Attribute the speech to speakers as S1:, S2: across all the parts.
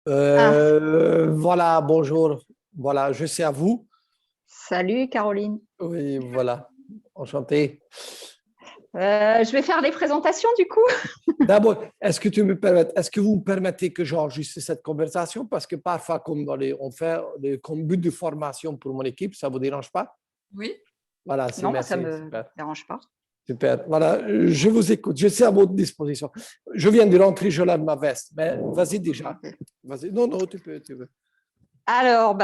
S1: Ah,
S2: Voilà, bonjour. Voilà, je suis à vous.
S1: salut Caroline.
S2: Oui, voilà, enchanté.
S1: Je vais faire les présentations du coup.
S2: D'abord, est-ce que vous me permettez que j'enregistre cette conversation? Parce que parfois, comme on fait comme but de formation pour mon équipe, ça ne vous dérange pas?
S3: Oui,
S2: Voilà, c'est
S1: Non, moi ça
S2: merci,
S1: me
S2: super.
S1: dérange pas.
S2: Super. Voilà, je vous écoute, je suis à votre disposition. Je viens de rentrer, je lave ma veste, mais vas-y déjà.
S1: Ok.
S2: Vas-y. Non, non, tu peux.
S1: Alors,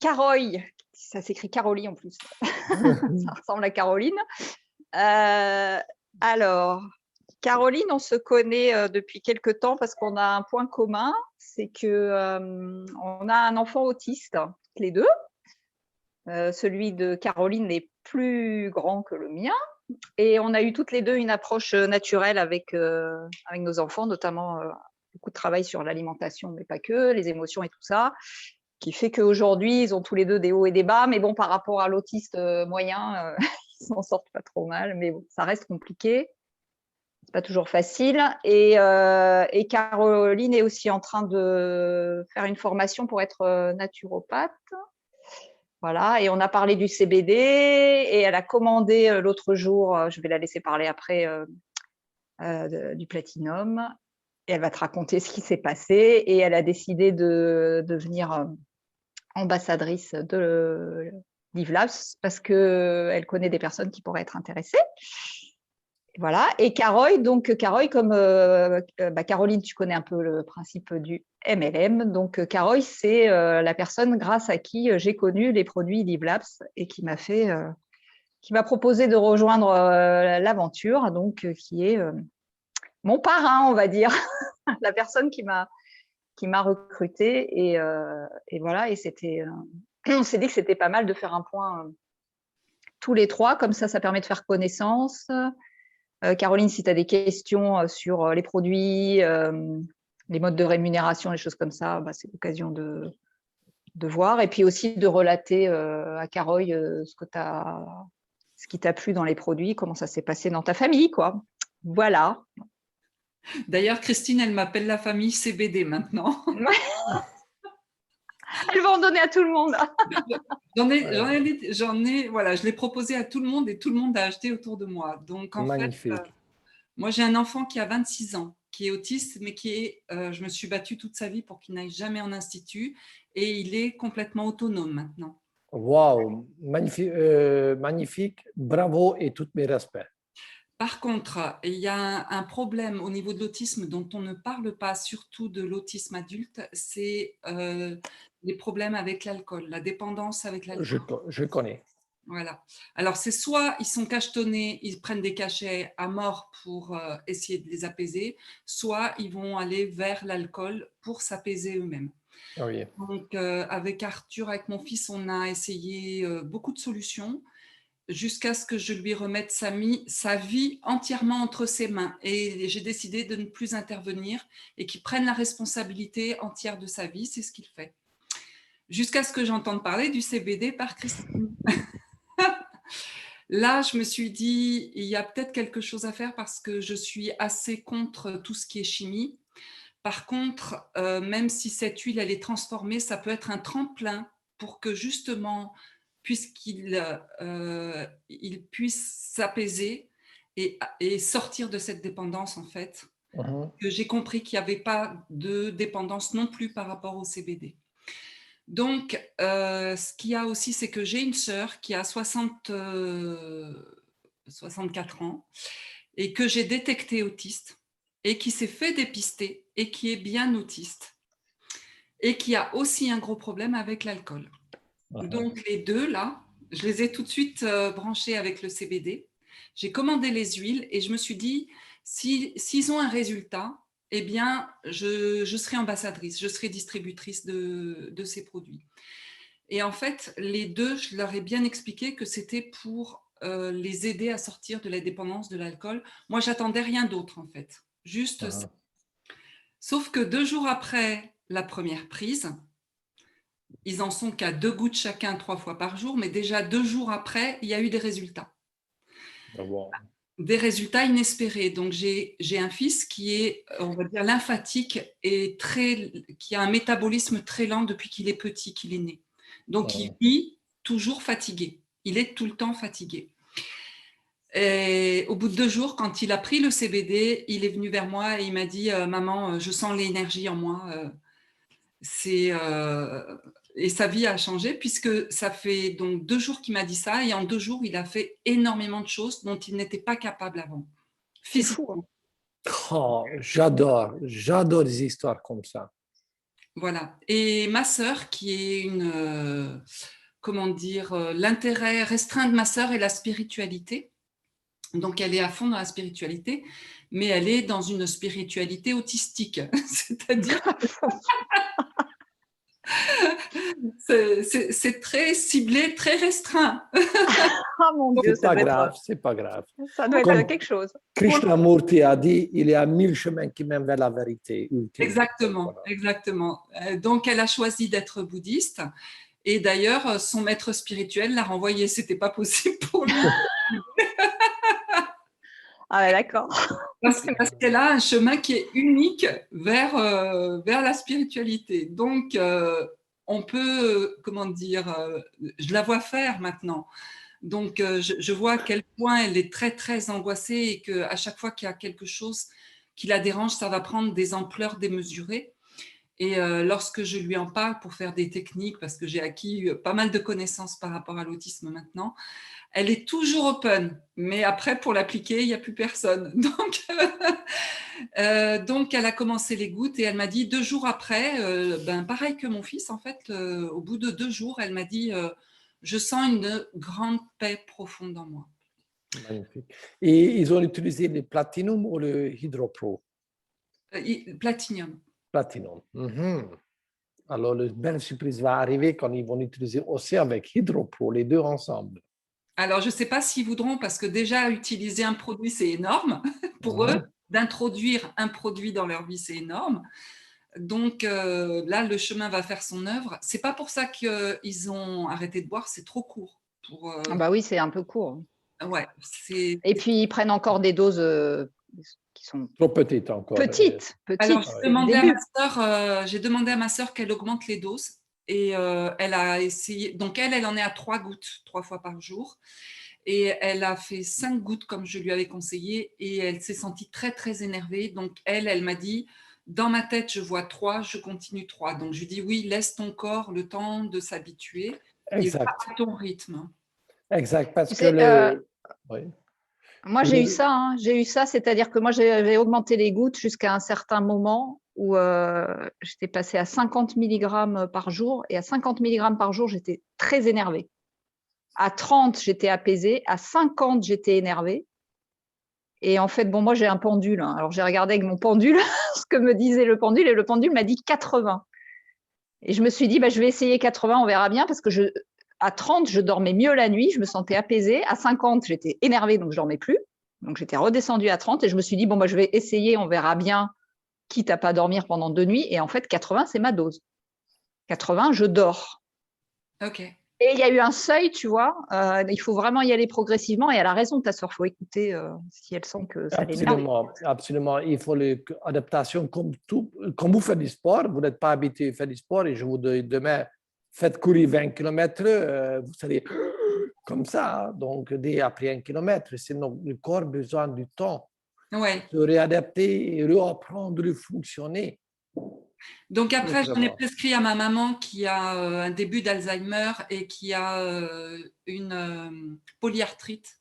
S1: Caroy, ça s'écrit Caroline en plus. Ça ressemble à Caroline. Euh, alors, Caroline, on se connaît depuis quelque temps parce qu'on a un point commun, c'est que on a un enfant autiste, les deux. Celui de Caroline est plus grand que le mien. Et on a eu toutes les deux une approche naturelle avec nos enfants, notamment beaucoup de travail sur l'alimentation, mais pas que, les émotions et tout ça, qui fait qu'aujourd'hui, ils ont tous les deux des hauts et des bas. Mais bon, par rapport à l'autiste moyen, ils s'en sortent pas trop mal. Mais bon, ça reste compliqué. C'est pas toujours facile. Et Caroline est aussi en train de faire une formation pour être naturopathe. Voilà, et on a parlé du CBD et elle a commandé l'autre jour, je vais la laisser parler après, du Platinum. Et elle va te raconter ce qui s'est passé. Et elle a décidé de devenir ambassadrice de Live Labs parce qu'elle connaît des personnes qui pourraient être intéressées. Voilà. Et Caroy, donc Caroy, comme Caroline, tu connais un peu le principe du MLM. Donc Caroy, c'est la personne grâce à qui j'ai connu les produits Live Labs et qui m'a proposé de rejoindre l'aventure, donc qui est mon parrain, on va dire, la personne qui m'a recruté et voilà. Et on s'est dit que c'était pas mal de faire un point tous les trois, comme ça permet de faire connaissance. Caroline, si tu as des questions sur les produits, les modes de rémunération, les choses comme ça, c'est l'occasion de voir. Et puis aussi de relater à Caroy ce qui t'a plu dans les produits, comment ça s'est passé dans ta famille, quoi. Voilà.
S3: d'ailleurs, Christine, elle m'appelle la famille CBD maintenant.
S1: Elle va en donner à tout le monde.
S3: Voilà, je l'ai proposé à tout le monde et tout le monde a acheté autour de moi. Donc, en fait,
S2: Magnifique.
S3: moi, j'ai un enfant qui a 26 ans, qui est autiste, mais je me suis battue toute sa vie pour qu'il n'aille jamais en institut et il est complètement autonome maintenant.
S2: Waouh, magnifique, magnifique, bravo et tous mes respects.
S3: Par contre, il y a un problème au niveau de l'autisme dont on ne parle pas, surtout de l'autisme adulte, c'est les problèmes avec l'alcool, la dépendance avec
S2: Je,
S3: l'alcool.
S2: je connais.
S3: Voilà. Alors, c'est soit ils sont cachetonnés, ils prennent des cachets à mort pour essayer de les apaiser, soit ils vont aller vers l'alcool pour s'apaiser eux-mêmes.
S2: Oui.
S3: Donc, avec Arthur, avec mon fils, on a essayé beaucoup de solutions jusqu'à ce que je lui remette sa vie entièrement entre ses mains. Et j'ai décidé de ne plus intervenir et qu'il prenne la responsabilité entière de sa vie. C'est ce qu'il fait. Jusqu'à ce que j'entende parler du CBD par Christine. Là, je me suis dit, il y a peut-être quelque chose à faire parce que je suis assez contre tout ce qui est chimie. Par contre, même si cette huile, elle est transformée, ça peut être un tremplin pour que justement, puisqu'il il puisse s'apaiser et sortir de cette dépendance, en fait. Que j'ai compris qu'il n'y avait pas de dépendance non plus par rapport au CBD. Donc, ce qu'il y a aussi, c'est que j'ai une sœur qui a 64 ans et que j'ai détectée autiste et qui s'est fait dépister et qui est bien autiste et qui a aussi un gros problème avec l'alcool. Donc, les deux, là, je les ai tout de suite branchés avec le CBD. J'ai commandé les huiles et je me suis dit, s'ils ont un résultat, eh bien, je serai ambassadrice, je serai distributrice de ces produits. Et en fait, les deux, je leur ai bien expliqué que c'était pour les aider à sortir de la dépendance de l'alcool. Moi, j'attendais rien d'autre, en fait. Juste ça. Sauf que 2 jours après la première prise, ils en sont qu'à 2 gouttes chacun 3 fois par jour, mais déjà 2 jours après, il y a eu des résultats.
S2: Wow.
S3: des résultats inespérés. Donc, j'ai un fils qui est, on va dire, lymphatique et qui a un métabolisme très lent depuis qu'il est petit, qu'il est né. Donc, il vit toujours fatigué. Il est tout le temps fatigué. Et au bout de 2 jours, quand il a pris le CBD, il est venu vers moi et il m'a dit « Maman, je sens l'énergie en moi. » Et sa vie a changé puisque ça fait donc 2 jours qu'il m'a dit ça et en 2 jours, il a fait énormément de choses dont il n'était pas capable avant.
S1: C'est fou. Hein.
S2: Oh, j'adore des histoires comme ça.
S3: Voilà. Et ma sœur, qui est comment dire, l'intérêt restreint de ma sœur est la spiritualité. Donc, elle est à fond dans la spiritualité, mais elle est dans une spiritualité autistique. C'est-à-dire c'est très ciblé, très restreint.
S1: Oh mon Dieu,
S2: c'est pas grave.
S1: Ça doit être quelque chose.
S2: Krishnamurti a dit, il y a 1000 chemins qui mènent vers la vérité ultime.
S3: Exactement,
S2: Voilà.
S3: exactement. Donc, elle a choisi d'être bouddhiste. Et d'ailleurs, son maître spirituel l'a renvoyé. C'était pas possible pour lui.
S1: Ah ouais, d'accord.
S3: Parce qu'elle a un chemin qui est unique vers la spiritualité. Donc, on peut, comment dire, je la vois faire maintenant. Donc, je vois à quel point elle est très, très angoissée et qu'à chaque fois qu'il y a quelque chose qui la dérange, ça va prendre des ampleurs démesurées. Et lorsque je lui en parle pour faire des techniques, parce que j'ai acquis pas mal de connaissances par rapport à l'autisme maintenant, elle est toujours open, mais après, pour l'appliquer, il n'y a plus personne. Donc, elle a commencé les gouttes et elle m'a dit 2 jours après, pareil que mon fils, en fait, au bout de 2 jours, elle m'a dit je sens une grande paix profonde en moi.
S2: Magnifique. Et ils ont utilisé le Platinum ou le Hydro-Pro?
S3: Platinium.
S2: Platinum. Alors, la belle surprise va arriver quand ils vont utiliser aussi avec Hydro-Pro, les deux ensemble.
S3: Alors, je ne sais pas s'ils voudront, parce que déjà, utiliser un produit, c'est énorme pour eux. D'introduire un produit dans leur vie, c'est énorme. Donc là, le chemin va faire son œuvre. Ce n'est pas pour ça qu'ils ont arrêté de boire, c'est trop court.
S1: Ah bah oui, c'est un peu court.
S3: Ouais,
S1: et puis, ils prennent encore des doses qui sont
S2: trop petites encore.
S1: Petites.
S3: Alors, j'ai demandé à ma sœur qu'elle augmente les doses. Et elle a essayé. Donc, elle en est à 3 gouttes, 3 fois par jour. Et elle a fait 5 gouttes comme je lui avais conseillé. Et elle s'est sentie très, très énervée. Donc, elle m'a dit, dans ma tête, je vois 3, je continue 3. Donc, je lui dis, oui, laisse ton corps le temps de s'habituer.
S2: Exact.
S3: Et va à ton rythme.
S2: Exact, parce que oui.
S1: Moi, j'ai eu ça, c'est-à-dire que moi, j'avais augmenté les gouttes jusqu'à un certain moment où j'étais passée à 50 mg par jour. Et à 50 mg par jour, j'étais très énervée. À 30, j'étais apaisée. À 50, j'étais énervée. Et en fait, bon, moi, j'ai un pendule. Hein. Alors, j'ai regardé avec mon pendule ce que me disait le pendule. Et le pendule m'a dit 80. Et je me suis dit, je vais essayer 80, on verra bien. Parce que à 30, je dormais mieux la nuit. Je me sentais apaisée. À 50, j'étais énervée, donc je dormais plus. Donc, j'étais redescendue à 30. Et je me suis dit, bon, je vais essayer, on verra bien, quitte à pas dormir pendant 2 nuits. Et en fait, 80, c'est ma dose. 80, je dors.
S3: OK.
S1: Et il y a eu un seuil, tu vois. Il faut vraiment y aller progressivement. Et elle a raison, ta sœur. Il faut écouter si elle sent que ça l'énerve.
S2: Absolument. Il faut l'adaptation comme tout. Quand vous faites du sport, vous n'êtes pas habitué à faire du sport et je vous dis demain, faites courir 20 km, vous serez comme ça. Donc, dès après 1 km, sinon le corps a besoin du temps de se réadapter et reapprendre à fonctionner.
S3: Donc après, j'en ai prescrit à ma maman qui a un début d'Alzheimer et qui a une polyarthrite.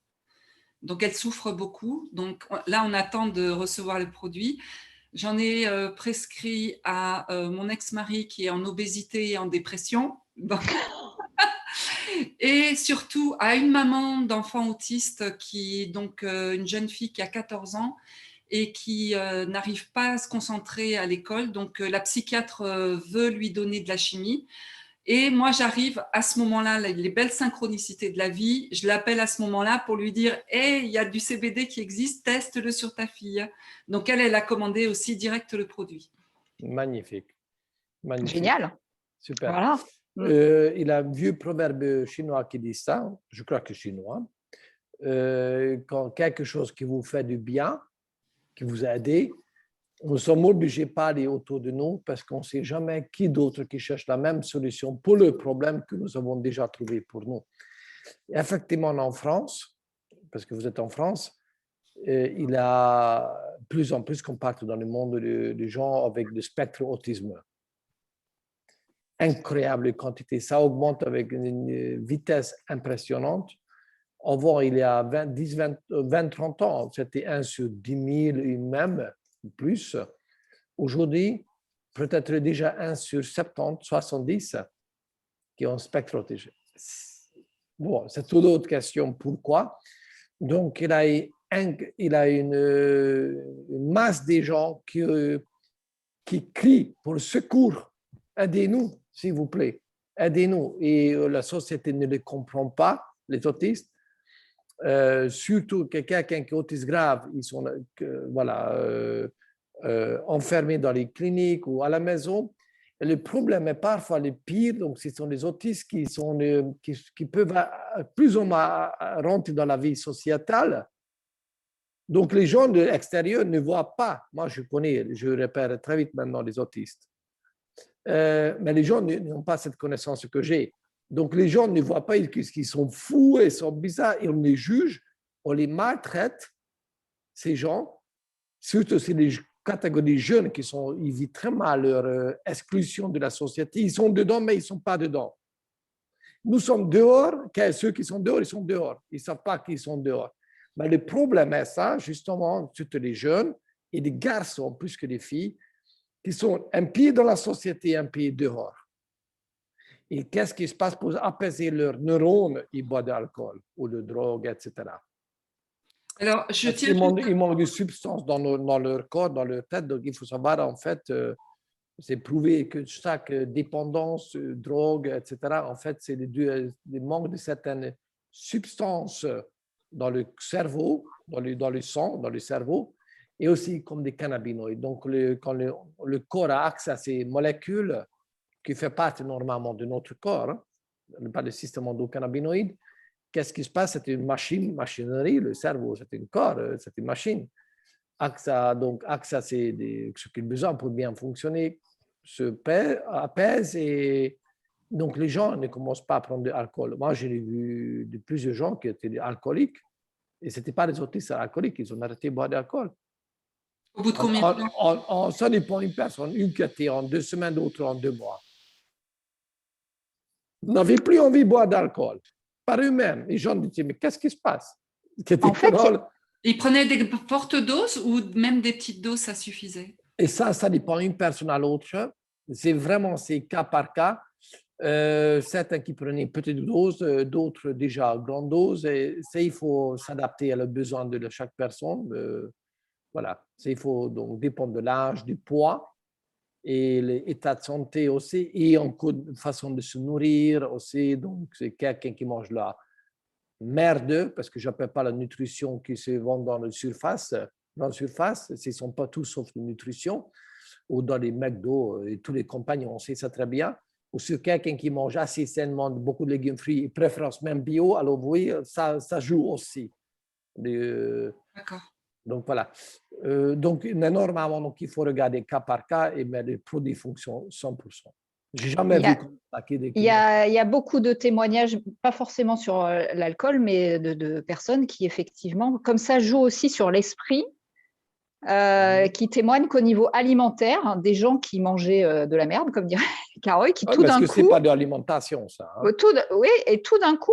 S3: Donc elle souffre beaucoup. Donc là, on attend de recevoir le produit. J'en ai prescrit à mon ex-mari qui est en obésité et en dépression. Et surtout à une maman d'enfant autiste qui est donc une jeune fille qui a 14 ans et qui n'arrive pas à se concentrer à l'école. Donc, la psychiatre veut lui donner de la chimie. Et moi, j'arrive à ce moment-là, les belles synchronicités de la vie, je l'appelle à ce moment-là pour lui dire « Hey, il y a du CBD qui existe, teste-le sur ta fille. » Donc, elle a commandé aussi direct le produit.
S2: Magnifique. Magnifique.
S1: Génial.
S2: Super.
S1: Voilà.
S2: Il y a un vieux proverbe chinois qui dit ça, je crois que chinois. quand quelque chose qui vous fait du bien, qui vous a aidé, nous sommes obligés de parler autour de nous parce qu'on ne sait jamais qui d'autre qui cherche la même solution pour le problème que nous avons déjà trouvé pour nous. Et effectivement, en France, parce que vous êtes en France, il y a plus en plus, comme partout dans le monde, de gens avec le spectre autisme. Incroyable quantité. Ça augmente avec une vitesse impressionnante. Avant, il y a 20, 30 ans, c'était 1 sur 10 000 et même plus. Aujourd'hui, peut-être déjà 1 sur 70, 70 qui ont un spectre autisme. Bon, c'est toute autre question. Pourquoi? Donc, il a une masse de gens qui crient pour le secours. Aidez-nous, s'il vous plaît. Aidez-nous. Et la société ne les comprend pas, les autistes. Surtout que quelqu'un qui est autiste grave, ils sont enfermés dans les cliniques ou à la maison. Et le problème est parfois le pire, donc ce sont les autistes qui peuvent plus ou moins rentrer dans la vie sociétale. Donc les gens de l'extérieur ne voient pas. Moi, je repère très vite maintenant les autistes. Mais les gens n'ont pas cette connaissance que j'ai. Donc, les gens ne voient pas qu'ils sont fous et sont bizarres et on les juge, on les maltraite, ces gens, surtout c'est les catégories jeunes ils vivent très mal leur exclusion de la société. Ils sont dedans, mais ils ne sont pas dedans. Nous sommes dehors, ceux qui sont dehors, ils sont dehors. Ils ne savent pas qu'ils sont dehors. Mais le problème est ça, justement, surtout les jeunes et les garçons plus que les filles, qui sont un pied dans la société, un pied dehors. Et qu'est-ce qui se passe pour apaiser leurs neurones? Ils boivent de l'alcool ou de drogue, etc.
S3: Alors,
S2: il manque de substances dans leur corps, dans leur tête. Donc, il faut savoir, en fait, c'est prouvé que chaque dépendance, drogue, etc., en fait, c'est le manque de certaines substances dans le cerveau, dans le sang, dans le cerveau, et aussi comme des cannabinoïdes. Donc, quand le corps a accès à ces molécules, qui fait partie normalement de notre corps, pas le système endocannabinoïde, qu'est-ce qui se passe? C'est une machinerie, le cerveau, c'est un corps, c'est une machine. AXA, c'est ce qu'il a besoin pour bien fonctionner, apaise et donc les gens ne commencent pas à prendre de l'alcool. Moi, j'ai vu de plusieurs gens qui étaient alcooliques et ce n'étaient pas des autistes alcooliques, ils ont arrêté de boire de l'alcool.
S3: Au bout de combien de temps?
S2: Ça dépend d'une personne, une qui était en 2 semaines, d'autres en 2 mois. N'avaient plus envie de boire d'alcool, par eux-mêmes. Les gens disaient, mais qu'est-ce qui se passe?
S3: En fait, ils prenaient des fortes doses ou même des petites doses, ça suffisait?
S2: Et ça dépend d'une personne à l'autre. C'est cas par cas. Certains qui prenaient petite dose, d'autres déjà grande dose. Et ça, il faut s'adapter aux besoins de chaque personne. Voilà, il faut donc dépendre de l'âge, du poids et l'état de santé aussi, et encore une façon de se nourrir aussi. Donc, c'est quelqu'un qui mange la merde, parce que je n'appelle pas la nutrition qui se vend dans la surface. Dans la surface, ce ne sont pas tous sauf de nutrition, ou dans les McDo et tous les compagnies, on sait ça très bien. Ou sur quelqu'un qui mange assez sainement beaucoup de légumes frits, et préférence même bio, alors vous voyez, ça joue aussi.
S3: D'accord.
S2: Donc voilà. Donc normalement, donc, il faut regarder cas par cas et mais les produits fonctionnent 100%. J'ai jamais vu
S1: il y a beaucoup de témoignages, pas forcément sur l'alcool, mais de personnes qui effectivement, comme ça joue aussi sur l'esprit, qui témoignent qu'au niveau alimentaire, des gens qui mangeaient de la merde, comme dirait Carole, qui tout d'un coup…
S2: Parce que c'est pas de l'alimentation, ça. Hein.
S1: Oui, et tout d'un coup,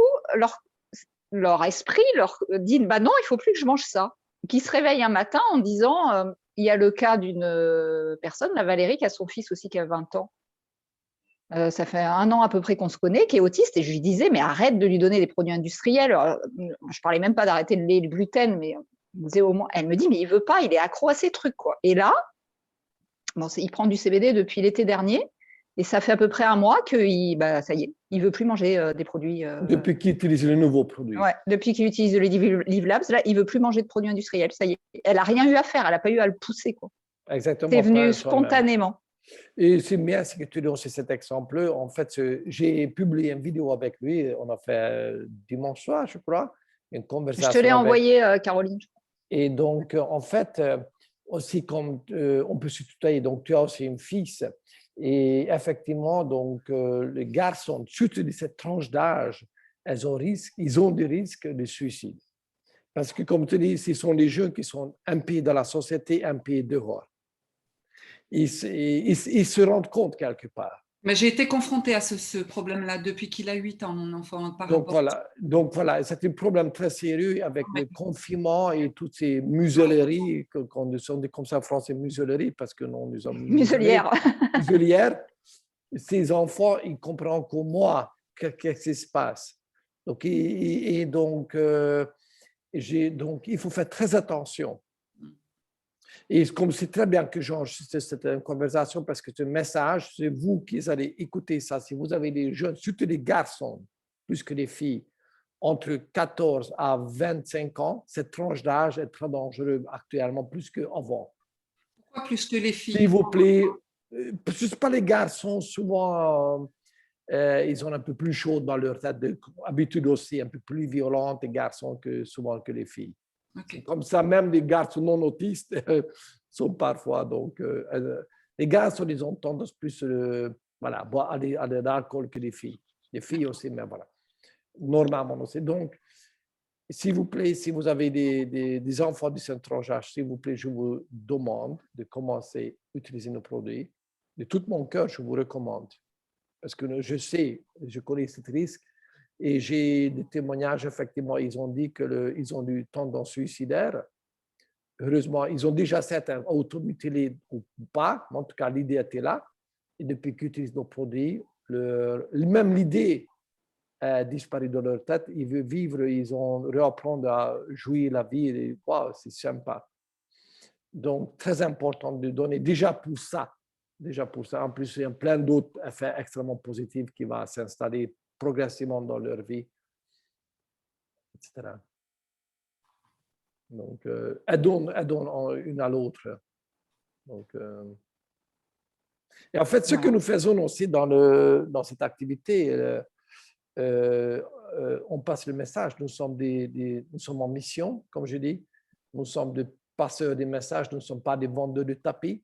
S1: leur esprit leur dit, bah non, il faut plus que je mange ça. Qui se réveille un matin en disant, il y a le cas d'une personne, la Valérie, qui a son fils aussi qui a 20 ans. Ça fait 1 an à peu près qu'on se connaît, qui est autiste, et je lui disais, mais arrête de lui donner des produits industriels. Je parlais même pas d'arrêter le lait et le gluten, mais au moins, elle me dit, mais il veut pas, il est accro à ces trucs, quoi. Et là, il prend du CBD depuis l'été dernier, et ça fait à peu près 1 mois que ça y est, il veut plus manger des produits.
S2: Depuis qu'il utilise les nouveaux produits.
S1: Ouais, depuis qu'il utilise le Live Labs, là, il veut plus manger de produits industriels. Ça y est, elle a rien eu à faire, elle n'a pas eu à le pousser, quoi.
S2: Exactement.
S1: C'est venu spontanément.
S2: Et c'est bien que tu donnes cet exemple. En fait, j'ai publié une vidéo avec lui, on a fait dimanche soir, je crois. une
S1: Je
S2: conversation.
S1: te l'ai
S2: avec...
S1: envoyé, Caroline.
S2: Et donc, en fait, aussi comme on peut se tutoyer, donc tu as aussi une fille. Et effectivement, donc, les garçons, surtout de cette tranche d'âge, ils ont des risques de suicide. Parce que, comme tu dis, ce sont les jeunes qui sont un pied dans la société, un pied dehors. Ils se rendent compte quelque part.
S3: Mais j'ai été confrontée à ce problème-là depuis qu'il a 8 ans, mon enfant, par rapport
S2: Donc voilà, c'est un problème très sérieux avec le confinement et toutes ces muselleries, qu'on nous sommes comme ça en français, muselleries, parce que non, nous sommes
S1: Muselière.
S2: muselières. Ces enfants, ils comprennent comme moi qu'est-ce qui se passe. Donc, donc, donc, il faut faire très attention. Et comme c'est très bien que j'enregistre cette conversation parce que ce message, c'est vous qui allez écouter ça. Si vous avez des jeunes, surtout des garçons, plus que des filles, entre 14 à 25 ans, cette tranche d'âge est très dangereuse actuellement, plus qu'avant.
S3: Pourquoi plus que les filles?
S2: S'il vous plaît, je pas les garçons, souvent, ils ont un peu plus chaud dans leur tête, d'habitude aussi un peu plus violente, les garçons, que souvent que les filles. Okay. Comme ça, même les garçons non autistes sont parfois. Donc, les garçons, ils ont tendance plus voilà, boire à l'alcool que les filles. Les filles aussi, mais voilà. Normalement aussi. Donc, s'il vous plaît, si vous avez des enfants de cette tranche d'âge, s'il vous plaît, je vous demande de commencer à utiliser nos produits. De tout mon cœur, je vous recommande. Parce que je sais, je connais ce risque. Et j'ai des témoignages, effectivement, ils ont dit qu'ils ont eu tendance suicidaire. Heureusement, ils ont déjà certains automutilés ou pas, mais en tout cas, l'idée était là. Et depuis qu'ils utilisent nos produits, même l'idée a disparu de leur tête. Ils veulent vivre, ils ont réapprendre à jouir la vie. Et, wow, c'est sympa. Donc, très important de donner déjà pour ça. Déjà pour ça. En plus, il y a plein d'autres effets extrêmement positifs qui vont s'installer progressivement dans leur vie, etc. Donc, aidons une à l'autre. Donc, et en fait, ce que nous faisons aussi dans cette activité, on passe le message. Nous sommes en mission, comme je dis. Nous sommes des passeurs des messages. Nous ne sommes pas des vendeurs de tapis.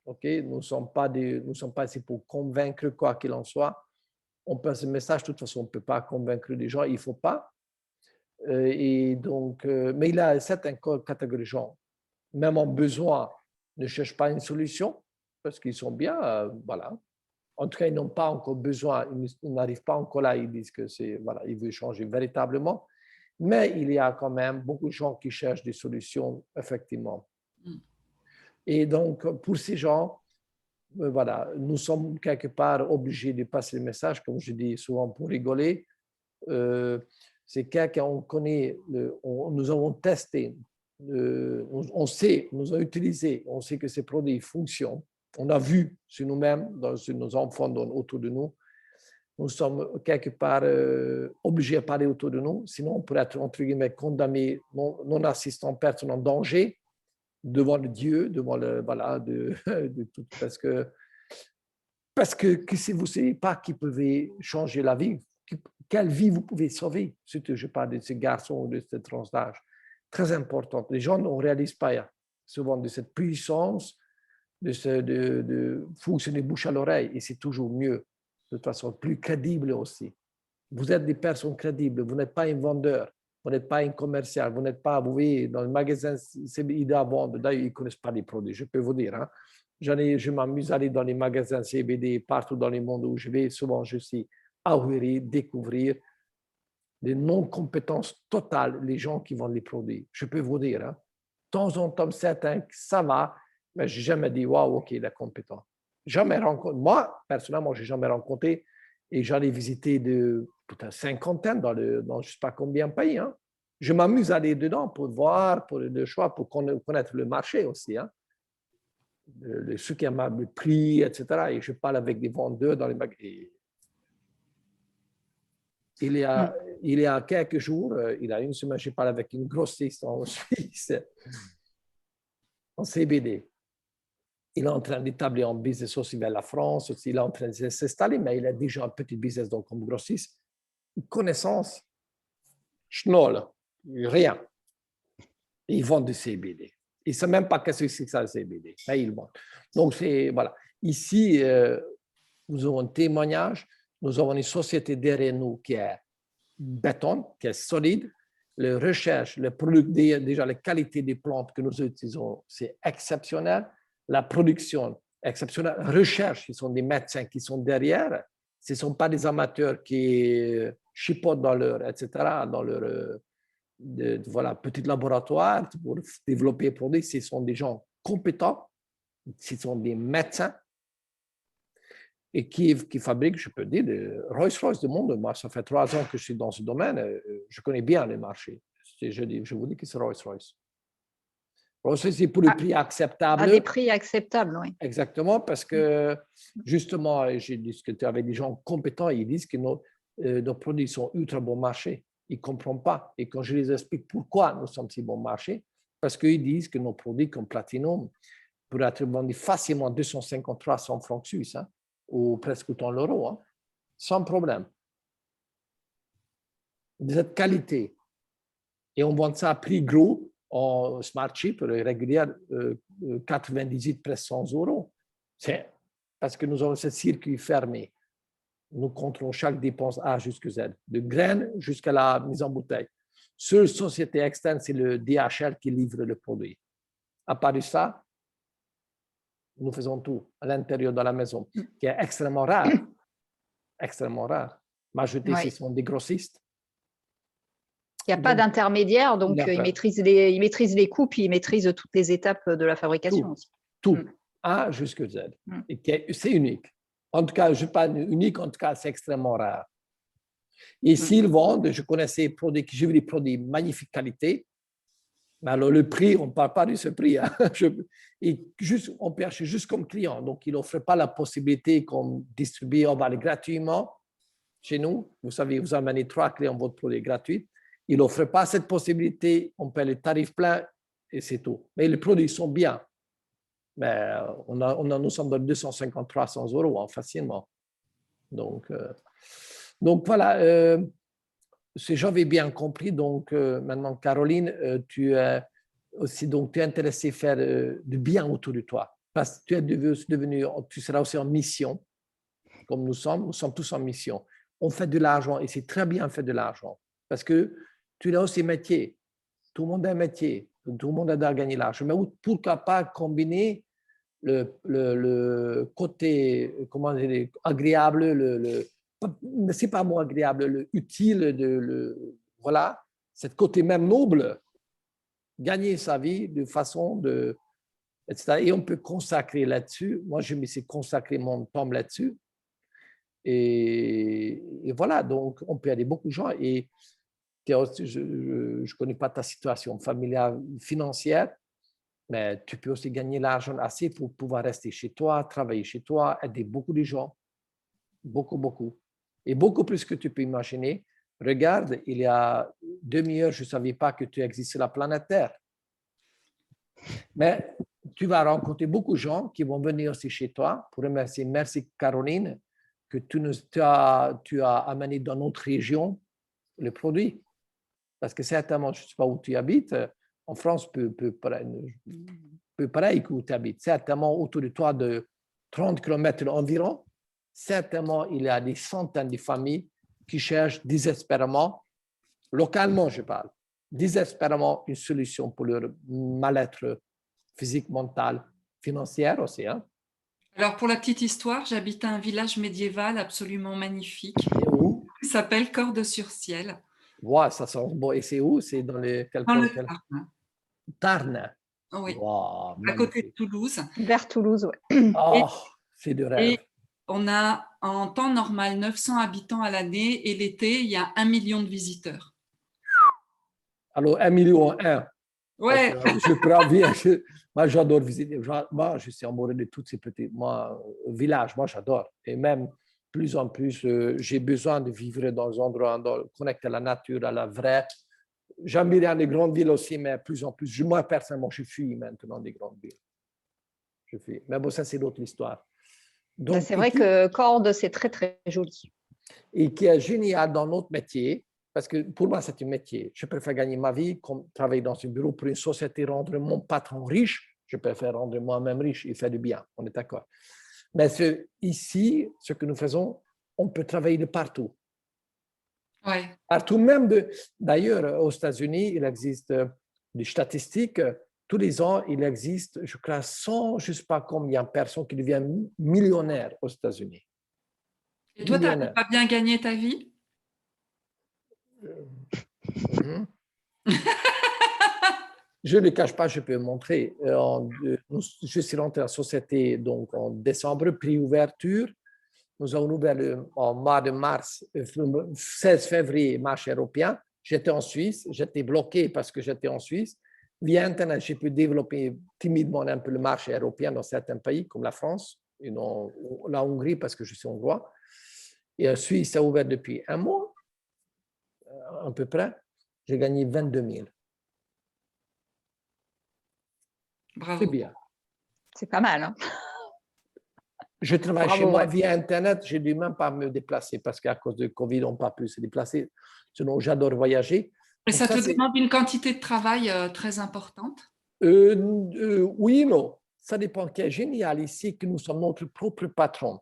S2: Okay? Nous ne sommes pas ici pour convaincre quoi qu'il en soit. On passe le message. De toute façon, on ne peut pas convaincre les gens. Il ne faut pas. Et donc, mais il y a certaines catégories de gens, même en besoin, ne cherchent pas une solution parce qu'ils sont bien, voilà. En tout cas, ils n'ont pas encore besoin, ils n'arrivent pas encore là, ils disent que c'est, voilà, ils veulent changer véritablement. Mais il y a quand même beaucoup de gens qui cherchent des solutions, effectivement. Et donc, pour ces gens, voilà, nous sommes quelque part obligés de passer le message, comme je dis souvent pour rigoler. C'est quelqu'un qu'on connaît, nous avons testé, on sait, nous avons utilisé, on sait que ces produits fonctionnent. On a vu sur nous-mêmes, sur nos enfants autour de nous. Nous sommes quelque part obligés à parler autour de nous, sinon on pourrait être, entre guillemets, condamné, non assistant personne en danger, devant le Dieu, devant le, voilà, de tout, parce que si vous ne savez pas qui pouvait changer la vie, quelle vie vous pouvez sauver, surtout je parle de ces garçons ou de cette tranche d'âge, très importante. Les gens ne réalisent pas souvent de cette puissance de fonctionner bouche à l'oreille, et c'est toujours mieux, de toute façon, plus crédible aussi. Vous êtes des personnes crédibles, vous n'êtes pas un vendeur, vous n'êtes pas un commercial, vous n'êtes pas, vous voyez, dans le magasin CBD à vendre, d'ailleurs, ils ne connaissent pas les produits, je peux vous dire. Hein. Je m'amuse à aller dans les magasins CBD partout dans le monde où je vais, souvent je suis ahuri, découvrir des non-compétences totales, les gens qui vendent les produits. Je peux vous dire, hein. De temps en temps, certains, ça va, mais je n'ai jamais dit, waouh, ok, il est compétent. Jamais rencontré. Moi, personnellement, je n'ai jamais rencontré, et j'en ai visité de cinquantaine dans je ne sais pas combien de pays. Hein. Je m'amuse à aller dedans pour voir, pour le choix, pour connaître le marché aussi. Hein. Ceux qui aiment le prix, etc. Et je parle avec des vendeurs dans les magasins. Il y a quelques jours, il y a une semaine, je parle avec une grossiste en Suisse, en CBD. Il est en train d'établir un business aussi vers la France, aussi, il est en train de s'installer, mais il a déjà un petit business donc, comme grossiste. Une connaissance schnoll, rien. Ils vendent du CBD. Ils ne savent même pas qu'est-ce que c'est que ça, le CBD. Mais ils vendent. Donc, voilà. Ici, nous avons un témoignage. Nous avons une société derrière nous qui est béton, qui est solide. La recherche, le produit, déjà la qualité des plantes que nous utilisons, c'est exceptionnel. La production, exceptionnelle. Recherche, ils sont des médecins qui sont derrière. Ce ne sont pas des amateurs qui chipotent dans leur, etc., dans leur voilà, petit laboratoire pour développer des produits. Ce sont des gens compétents, ce sont des médecins et qui fabriquent, je peux dire, Rolls-Royce du monde. Moi, ça fait 3 ans que je suis dans ce domaine. Je connais bien les marchés. Je vous dis que c'est Rolls-Royce. Rolls-Royce, c'est pour le prix acceptable.
S1: À des prix acceptables, oui.
S2: Exactement, parce que justement, j'ai discuté avec des gens compétents et ils disent que nos produits sont ultra bon marché. Ils ne comprennent pas. Et quand je les explique pourquoi nous sommes si bon marché, parce qu'ils disent que nos produits comme Platinum pourraient être vendus facilement 250-300 francs suisses, hein, ou presque autant l'euro, hein, sans problème. De cette qualité. Et on vend ça à prix gros, en smart chip régulière, 98, presque 100 euros. C'est parce que nous avons ce circuit fermé. Nous contrôlons chaque dépense A jusqu'à Z, de graines jusqu'à la mise en bouteille. Seule société externe, c'est le DHL qui livre le produit. À part de ça, nous faisons tout à l'intérieur de la maison, qui est extrêmement rare. Extrêmement rare. Majorité, ce sont des grossistes.
S1: Il n'y a pas d'intermédiaire, donc ils maîtrisent les coûts, puis ils maîtrisent toutes les étapes de la fabrication aussi.
S2: Tout, A jusqu'à Z. Et c'est unique. En tout cas, je ne dis pas unique, en tout cas, c'est extrêmement rare. Et s'ils vendent, je connaissais des produits, j'ai vu des produits de magnifique qualité, mais alors le prix, on ne parle pas de ce prix. Hein. On perçoit juste comme client, donc ils n'offrent pas la possibilité qu'on distribue, on va aller gratuitement chez nous. Vous savez, vous amenez 3 clients, votre produit gratuit. Ils n'offrent pas cette possibilité, on paie le tarif plein et c'est tout. Mais les produits sont bien. Mais nous sommes dans 250-300 euros hein, facilement. Donc voilà, si j'avais bien compris, donc maintenant Caroline, tu es aussi donc, tu es intéressée à faire du bien autour de toi. Parce que tu seras aussi en mission, comme nous sommes tous en mission. On fait de l'argent et c'est très bien de faire de l'argent. Parce que tu as aussi un métier. Tout le monde a un métier. Tout le monde a à gagner l'argent. Mais pourquoi pas combiner le côté, comment dire, agréable, c'est pas moi agréable, le utile, voilà, cette côté même noble, gagner sa vie de façon de, etc. Et on peut consacrer là-dessus. Moi, je me suis consacré mon temps là-dessus. Et voilà, donc on peut aider beaucoup de gens. Et je ne connais pas ta situation familiale, financière, mais tu peux aussi gagner l'argent assez pour pouvoir rester chez toi, travailler chez toi, aider beaucoup de gens. Beaucoup, beaucoup. Et beaucoup plus que tu peux imaginer. Regarde, il y a 2 heures, je ne savais pas que tu existes sur la planète Terre. Mais tu vas rencontrer beaucoup de gens qui vont venir aussi chez toi pour remercier. Merci Caroline, que tu as amené dans notre région le produit. Parce que certainement, je ne sais pas où tu habites, en France, peu pareil où tu habites. Certainement, autour de toi, de 30 km environ, certainement, il y a des centaines de familles qui cherchent désespérément, localement je parle, désespérément une solution pour leur mal-être physique, mental, financier aussi. Hein.
S3: Alors, pour la petite histoire, j'habite à un village médiéval absolument magnifique. Il s'appelle Cordes-sur-Ciel.
S2: Wow, ça sent bon. Et c'est où? C'est dans le
S3: Tarn.
S2: Tarn.
S3: Oui,
S2: Wow,
S3: à côté de Toulouse.
S1: Vers Toulouse, oui.
S2: Oh, c'est de rêve.
S3: Et on a en temps normal 900 habitants à l'année et l'été, il y a 1 million de visiteurs.
S2: Alors, 1,1 million.
S3: Ouais.
S2: Je prends bien. Moi, j'adore visiter. Moi, je suis amoureux de tous ces petits villages. Moi, j'adore. Et même, plus en plus, j'ai besoin de vivre dans un endroit connecté à la nature, à la vraie. J'aime bien les grandes villes aussi, mais plus en plus. Moi, personnellement, je fuis maintenant des grandes villes. Je fuis. Mais bon, ça, c'est l'autre histoire.
S1: C'est vrai que Cordes, c'est très, très joli.
S2: Et qui est génial dans notre métier, parce que pour moi, c'est un métier. Je préfère gagner ma vie comme travailler dans un bureau pour une société, rendre mon patron riche. Je préfère rendre moi-même riche, il fait du bien, on est d'accord. Mais ici, ce que nous faisons, on peut travailler de partout.
S3: Ouais.
S2: Partout même, d'ailleurs, aux États-Unis, il existe des statistiques. Tous les ans, il existe, je crois, 100, je ne sais pas combien de personnes qui deviennent millionnaires aux États-Unis.
S3: Et toi, tu n'arrives pas bien gagner ta vie?
S2: Je ne le cache pas, je peux montrer. Je suis rentré à la société donc, en décembre, prix ouverture. Nous avons ouvert en mois de mars, 16 février, marché européen. J'étais en Suisse, j'étais bloqué parce que j'étais en Suisse. Via Internet, j'ai pu développer timidement un peu le marché européen dans certains pays, comme la France, et la Hongrie, parce que je suis hongrois. Et en Suisse, ça a ouvert depuis un mois, à peu près. J'ai gagné 22 000.
S3: Bravo.
S2: C'est bien.
S1: C'est pas mal. Hein.
S2: Je travaille
S1: Bravo,
S2: chez moi
S1: ouais.
S2: via Internet. Je n'ai dû même pas me déplacer parce qu'à cause de Covid, on n'a pas pu se déplacer. Sinon, j'adore voyager.
S3: Et
S2: Donc,
S3: ça te demande une quantité de travail très importante?
S2: Oui et non. Ça dépend. Ce qui est génial ici, que nous sommes notre propre patron.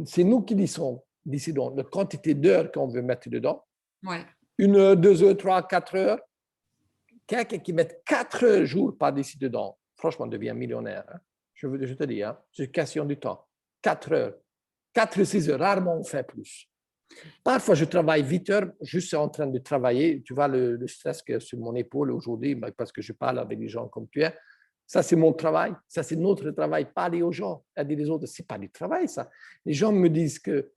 S2: C'est nous qui décidons la quantité d'heures qu'on veut mettre dedans.
S3: Ouais.
S2: 1 heure, 2 heures, 3, 4 heures. Quelqu'un qui met 4 jours par ici dedans, franchement, devient millionnaire. Hein. Je te dis, hein, c'est une question du temps. 4 heures. 4 6 heures, rarement on fait plus. Parfois, je travaille 8 heures, juste en train de travailler. Tu vois le stress que sur mon épaule aujourd'hui, parce que je parle avec des gens comme tu es. Ça, c'est mon travail. Ça, c'est notre travail. Parler aux gens, à dire les autres, ce n'est pas du travail, ça. Les gens me disent que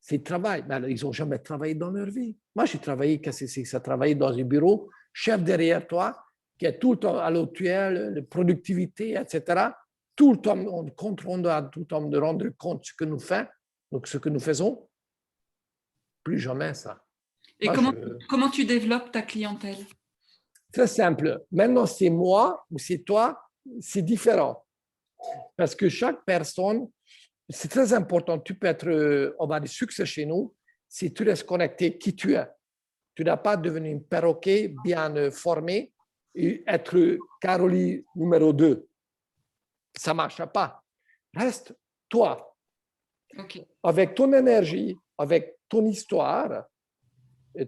S2: c'est travail. Mais alors, ils n'ont jamais travaillé dans leur vie. Moi, j'ai travaillé, qu'est-ce que c'est ça? Travailler dans un bureau, chef derrière toi, qui est tout le temps à l'autuel, la productivité, etc. Tout le temps, on contrôle tout le temps de rendre compte de ce que nous faisons, donc ce que nous faisons. Plus jamais ça.
S3: Et
S2: Moi,
S3: comment tu développes ta clientèle?
S2: Très simple. Maintenant, c'est moi ou c'est toi, c'est différent. Parce que chaque personne, c'est très important. Tu peux être, on va dire, succès chez nous si tu restes connecté qui tu es. Tu n'as pas devenu un perroquet bien formé et être Caroline numéro 2. Ça ne marche pas. Reste toi.
S3: Okay.
S2: Avec ton énergie, avec ton histoire,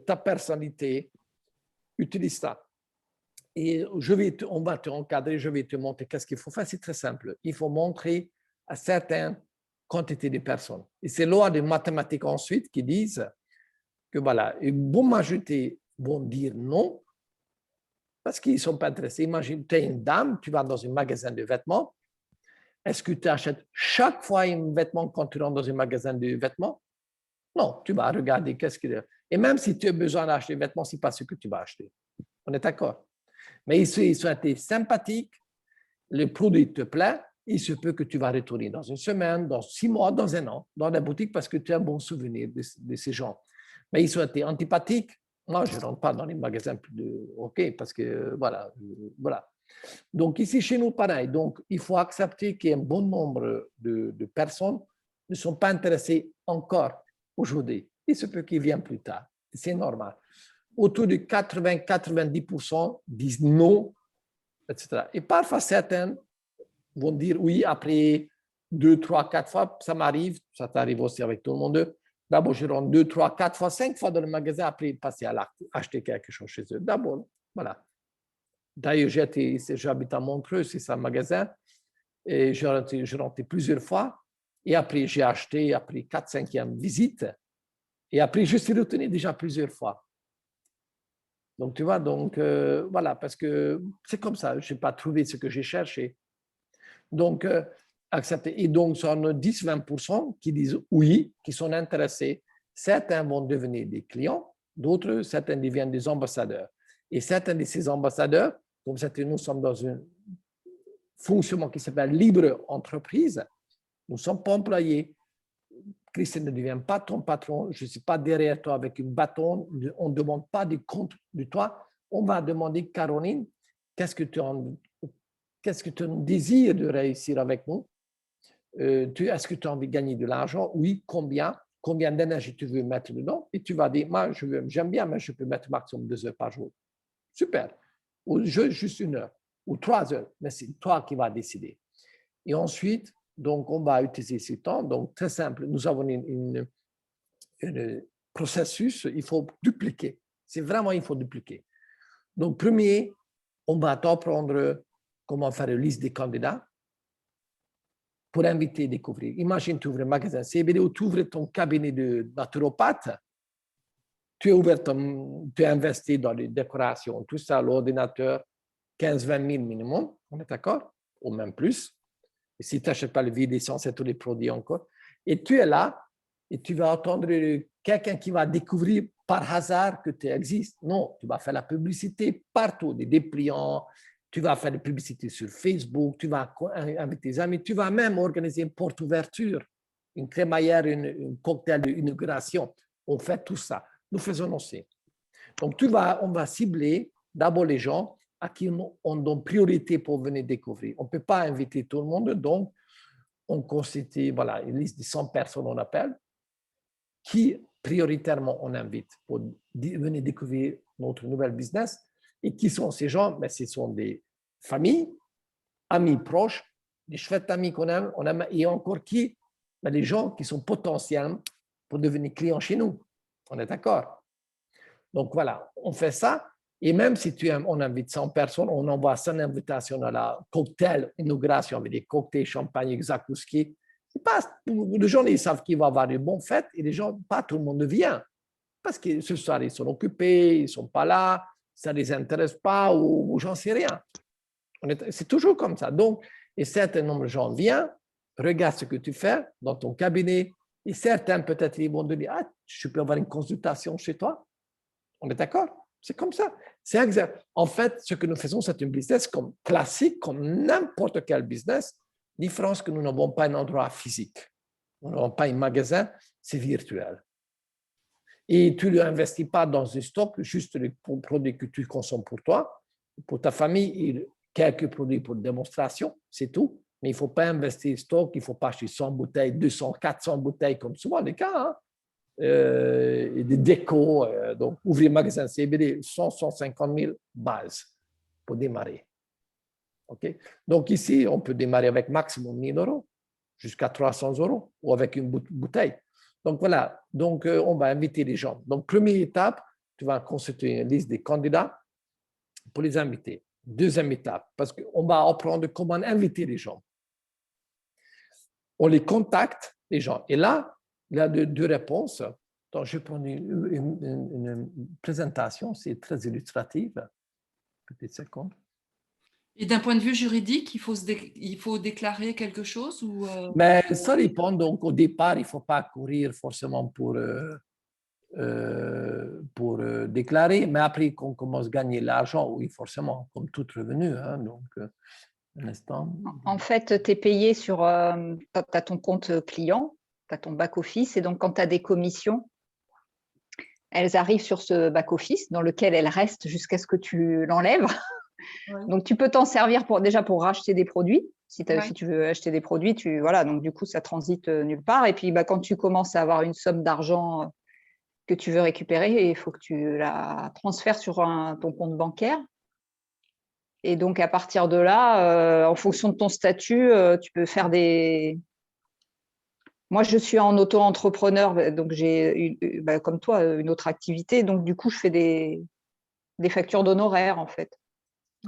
S2: ta personnalité, utilise ça. Et on va te encadrer, je vais te montrer qu'est-ce qu'il faut faire. C'est très simple. Il faut montrer à certaines quantités de personnes. Et c'est loi de mathématiques ensuite qui disent que voilà, une bonne majorité vont dire non parce qu'ils ne sont pas intéressés. Imagine, tu es une dame, tu vas dans un magasin de vêtements. Est-ce que tu achètes chaque fois un vêtement quand tu rentres dans un magasin de vêtements? Non, tu vas regarder qu'est-ce qu'il y a. Et même si tu as besoin d'acheter des vêtements, ce n'est pas ce que tu vas acheter. On est d'accord? Mais ils ont été sympathiques, le produit te plaît, il se peut que tu vas retourner dans une semaine, dans 6 mois, dans un an, dans la boutique parce que tu as un bon souvenir de ces gens. Mais ils ont été antipathiques. Moi, je ne rentre pas dans les magasins plus de OK parce que voilà. Donc ici, chez nous, pareil. Donc, il faut accepter qu'il y a un bon nombre de personnes ne sont pas intéressées encore aujourd'hui. Il se peut qu'ils viennent plus tard. C'est normal. Autour de 80-90% disent non, etc. Et parfois, certains vont dire oui après 2, 3, 4 fois. Ça m'arrive, ça t'arrive aussi avec tout le monde. D'abord, je rentre 2, 3, 4 fois, 5 fois dans le magasin, après passer à l'acte, acheter quelque chose chez eux. D'abord, voilà. D'ailleurs, j'habite à Montreux, c'est un magasin, et je rentre plusieurs fois. Et après, j'ai acheté après 4, 5e visite. Et après, je suis retourné déjà plusieurs fois. Donc, tu vois, voilà, parce que c'est comme ça, je n'ai pas trouvé ce que j'ai cherché. Donc, accepter. Et donc, ce sont 10-20% qui disent oui, qui sont intéressés. Certains vont devenir des clients, d'autres, certains deviennent des ambassadeurs. Et certains de ces ambassadeurs, comme nous sommes dans un fonctionnement qui s'appelle libre entreprise, nous ne sommes pas employés. Christian ne devient pas ton patron, je ne suis pas derrière toi avec un bâton, on ne demande pas des comptes de toi, on va demander, Caroline, qu'est-ce que tu désires de réussir avec nous? Est-ce que tu as envie de gagner de l'argent? Oui, combien? combien d'énergie tu veux mettre dedans, et tu vas dire, moi, j'aime bien, mais je peux mettre maximum 2 heures par jour. Super. Ou juste 1 heure, ou 3 heures, mais c'est toi qui vas décider. Et ensuite, donc, on va utiliser ce temps. Donc, très simple, nous avons un processus, il faut dupliquer. C'est vraiment, il faut dupliquer. Donc, premier, on va t'apprendre comment faire une liste des candidats pour inviter à découvrir. Imagine, tu ouvres un magasin CBD ou tu ouvres ton cabinet de naturopathe. Tu as investi dans les décorations, tout ça, l'ordinateur, 15-20 000 minimum, on est d'accord? Ou même plus. Et si tu n'achètes pas le vide essence et tous les produits encore. Et tu es là et tu vas attendre quelqu'un qui va découvrir par hasard que tu existes. Non, tu vas faire la publicité partout, des dépliants, tu vas faire des publicités sur Facebook, tu vas inviter tes amis, tu vas même organiser une porte ouverture, une crémaillère, un cocktail d'inauguration. On fait tout ça. Nous faisons aussi. Donc, on va cibler d'abord les gens à qui on donne priorité pour venir découvrir. On ne peut pas inviter tout le monde, donc on constitue une liste de 100 personnes, on appelle, qui prioritairement on invite pour venir découvrir notre nouvel business. Et qui sont ces gens? Mais ce sont des familles, amis proches, des chouettes amis qu'on aime, et encore qui? Mais les gens qui sont potentiels pour devenir clients chez nous. On est d'accord? Donc voilà, on fait ça. Et même si on invite 100 personnes, on envoie 100 invitations à la cocktail inauguration avec des cocktails, champagne, exact, tout ce qui est. Les gens, ils savent qu'il va y avoir une bonne fête et les gens, pas tout le monde vient. Parce que ce soir, ils sont occupés, ils ne sont pas là, ça ne les intéresse pas ou j'en sais rien. C'est toujours comme ça. Donc, et certains nombre de gens viennent, regardent ce que tu fais dans ton cabinet et certains, peut-être, ils vont te dire, ah, je peux avoir une consultation chez toi. On est d'accord? C'est comme ça. C'est exact. En fait, ce que nous faisons, c'est un business comme classique, comme n'importe quel business. Différence que nous n'avons pas un endroit physique. Nous n'avons pas un magasin, c'est virtuel. Et tu ne l'investis pas dans un stock, juste les produits que tu consommes pour toi, pour ta famille, et quelques produits pour démonstration, c'est tout. Mais il ne faut pas investir en stock, il ne faut pas acheter 100 bouteilles, 200, 400 bouteilles, comme souvent les cas. Hein. Des décos, donc ouvrir magasin CBD, 150 000 bases pour démarrer. Okay? Donc ici, on peut démarrer avec maximum 1 000 € jusqu'à 300 € ou avec une bouteille. Donc voilà, donc on va inviter les gens. Donc première étape, tu vas constituer une liste des candidats pour les inviter. Deuxième étape, parce qu'on va apprendre comment inviter les gens. On les contacte, les gens. Et là, il y a deux réponses. Donc, je prends une présentation, c'est très illustrative. Petite seconde.
S3: Et d'un point de vue juridique, il faut déclarer quelque chose ou
S2: Mais ça dépend. Donc, au départ, il ne faut pas courir forcément pour déclarer. Mais après qu'on commence à gagner l'argent, oui, forcément, comme tout revenu. Hein, donc, un instant.
S1: En fait, tu es payé sur… tu as ton compte client, tu as ton back-office. Et donc, quand tu as des commissions, elles arrivent sur ce back-office dans lequel elles restent jusqu'à ce que tu l'enlèves. Ouais. Donc, tu peux t'en servir pour racheter des produits. Si tu veux acheter des produits, voilà, donc du coup, ça transite nulle part. Et puis, quand tu commences à avoir une somme d'argent que tu veux récupérer, il faut que tu la transfères sur ton compte bancaire. Et donc, à partir de là, en fonction de ton statut, tu peux faire des… Moi, je suis en auto-entrepreneur, donc j'ai, comme toi, une autre activité. Donc, du coup, je fais des factures d'honoraires, en fait.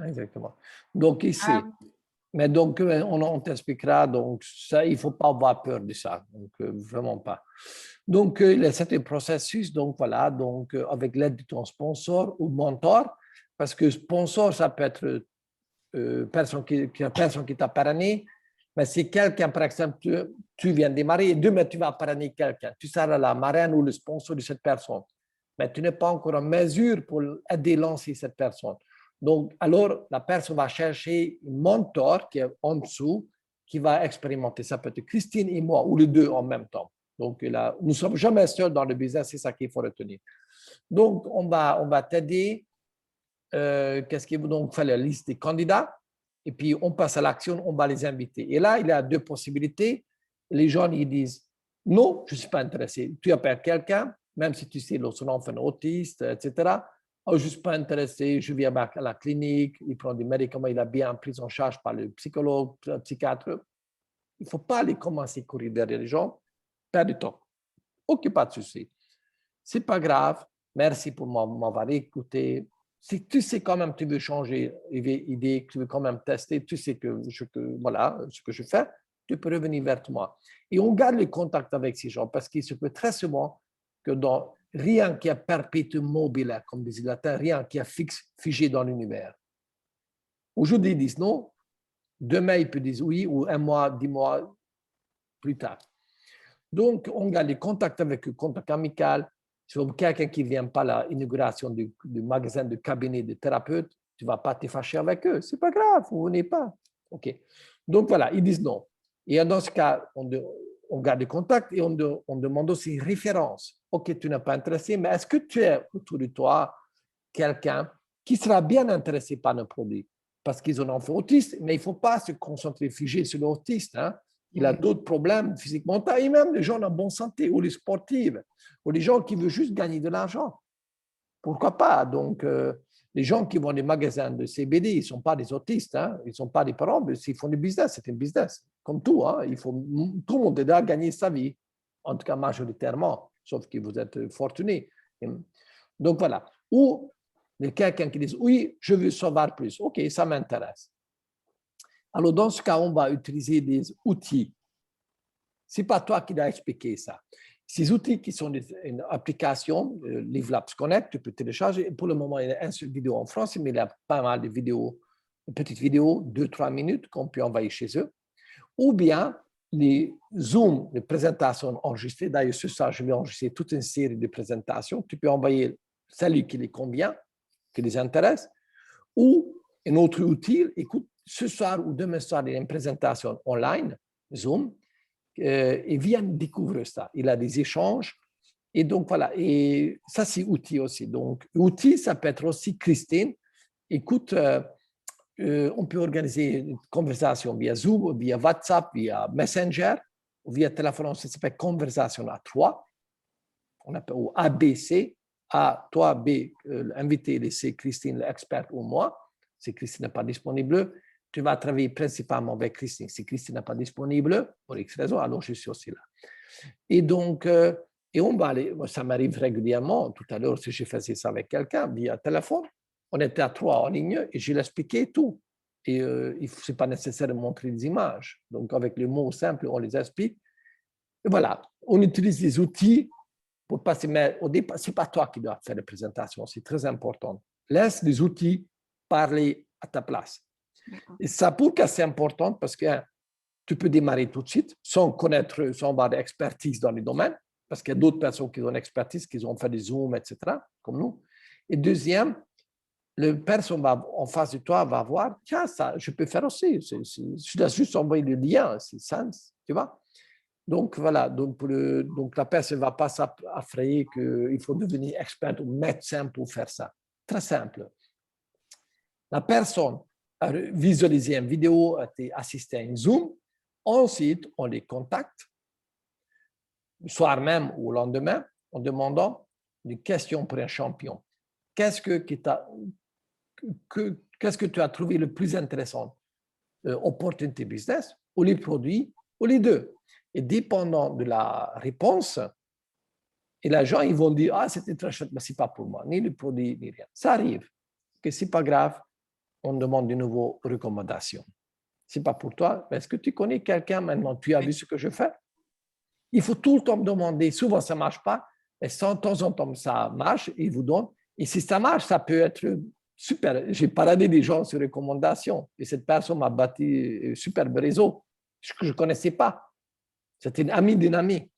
S2: Exactement. Donc, ici, mais donc, on t'expliquera. Donc, ça, il ne faut pas avoir peur de ça. Donc, vraiment pas. Donc, c'est un processus. Donc, voilà. Donc, avec l'aide de ton sponsor ou mentor, parce que sponsor, ça peut être personne qui t'a parrainé. Mais si quelqu'un, par exemple, tu viens de démarrer et demain, tu vas parrainer quelqu'un, tu seras la marraine ou le sponsor de cette personne. Mais tu n'es pas encore en mesure pour aider à lancer cette personne. Donc, alors, la personne va chercher un mentor qui est en dessous, qui va expérimenter. Ça peut être Christine et moi, ou les deux en même temps. Donc, là, nous ne sommes jamais seuls dans le business, c'est ça qu'il faut retenir. Donc, on va t'aider. Qu'est-ce qu'il faut donc faire? La liste des candidats. Et puis, on passe à l'action, on va les inviter. Et là, il y a deux possibilités. Les gens, ils disent, Non, je ne suis pas intéressé. Tu appelles quelqu'un, même si tu sais son enfant est autiste, etc. Oh, je ne suis pas intéressé, je viens à la clinique, il prend des médicaments, il a bien pris en charge par le psychologue, le psychiatre. Il ne faut pas aller commencer à courir derrière les gens, perdre du temps. Ok, pas de souci. Ce n'est pas grave, merci pour m'avoir écouté. Si tu sais quand même, tu veux changer d'idée, tu veux quand même tester, tu sais voilà ce que je fais, tu peux revenir vers moi. Et on garde le contact avec ces gens parce qu'il se peut très souvent que dans rien qui est perpétuum mobile, comme disent les latins, rien qui est figé dans l'univers. Aujourd'hui, ils disent non, demain, ils peuvent dire oui, ou un mois, 10 mois plus tard. Donc, on garde le contact avec le contact amical. Si quelqu'un qui ne vient pas à l'inauguration du magasin de cabinet de thérapeute, tu ne vas pas te fâcher avec eux. Ce n'est pas grave, vous ne venez pas. OK. Donc, voilà, ils disent non. Et dans ce cas, on garde le contact et on demande aussi une référence. OK, tu n'es pas intéressé, mais est-ce que tu as autour de toi quelqu'un qui sera bien intéressé par nos produits? Parce qu'ils ont un enfant autiste, mais il ne faut pas se concentrer, figer sur l'autiste. Hein? Il a d'autres problèmes physiquement, et même les gens en bonne santé, ou les sportifs, ou les gens qui veulent juste gagner de l'argent. Pourquoi pas? Donc, les gens qui vont dans les magasins de CBD, ils ne sont pas des autistes, hein? Ils ne sont pas des parents, mais s'ils font du business, c'est un business. Comme tout, hein? Tout le monde doit gagner sa vie, en tout cas majoritairement, sauf que vous êtes fortuné. Donc voilà. Ou quelqu'un qui dit, oui, je veux savoir plus. OK, ça m'intéresse. Alors, dans ce cas, on va utiliser des outils. Ce n'est pas toi qui dois expliquer ça. Ces outils qui sont une application, LiveLabs Connect, tu peux télécharger. Pour le moment, il y a une seule vidéo en français, mais il y a pas mal de vidéos, de petites vidéos, 2-3 minutes qu'on peut envoyer chez eux. Ou bien les Zoom, les présentations enregistrées. D'ailleurs, ce soir, je vais enregistrer toute une série de présentations. Tu peux envoyer celles qui les convient, qui les intéresse. Ou un autre outil, écoute, ce soir ou demain soir, il y a une présentation online, Zoom, et viens découvrir ça. Il a des échanges. Et donc, voilà. Et ça, c'est outil aussi. Donc, outil, ça peut être aussi Christine. Écoute, on peut organiser une conversation via Zoom, via WhatsApp, via Messenger, ou via téléphone. Ça s'appelle conversation à 3. On appelle ou ABC. A, toi, B, invité, laisser Christine, l'experte, ou moi. Si Christine n'est pas disponible, tu vas travailler principalement avec Christine. Si Christine n'est pas disponible, pour X raison, alors je suis aussi là. Et donc, et on va aller, ça m'arrive régulièrement, tout à l'heure, si je faisais ça avec quelqu'un via téléphone, on était à 3 en ligne et je l'expliquais tout. Et ce n'est pas nécessaire de montrer des images. Donc, avec les mots simples, on les explique. Et voilà, on utilise des outils pour passer, mais au départ, ce n'est pas toi qui dois faire la présentation, c'est très important. Laisse les outils parler à ta place. Et ça, pourquoi c'est important? Parce que tu peux démarrer tout de suite sans connaître, sans avoir d'expertise dans le domaine, parce qu'il y a d'autres personnes qui ont une expertise, qui ont fait des Zooms, etc., comme nous. Et deuxième, la personne en face de toi va voir, tiens, ça, je peux faire aussi. Je dois juste envoyer le lien, c'est sens, tu vois. Donc, voilà, donc la personne ne va pas s'affrayer qu'il faut devenir expert ou médecin pour faire ça. Très simple. La personne a visualisé une vidéo, a assisté à une Zoom. Ensuite, on les contacte, le soir même ou le lendemain, en demandant des questions pour un champion. Qu'est-ce que tu as trouvé le plus intéressant? Opportunité business ou les produits ou les deux? Et dépendant de la réponse, et les gens, ils vont dire, ah, c'était très chouette, mais ce n'est pas pour moi, ni le produit, ni rien. Ça arrive, que ce n'est pas grave, on demande de nouveau recommandations. Ce n'est pas pour toi, mais est-ce que tu connais quelqu'un maintenant? Tu as vu ce que je fais? Il faut tout le temps me demander, souvent ça ne marche pas, mais de temps en temps ça marche, ils vous donnent. Et si ça marche, ça peut être super. J'ai paradé des gens sur recommandations, et cette personne m'a bâti un superbe réseau que je ne connaissais pas. C'était une amie d'une amie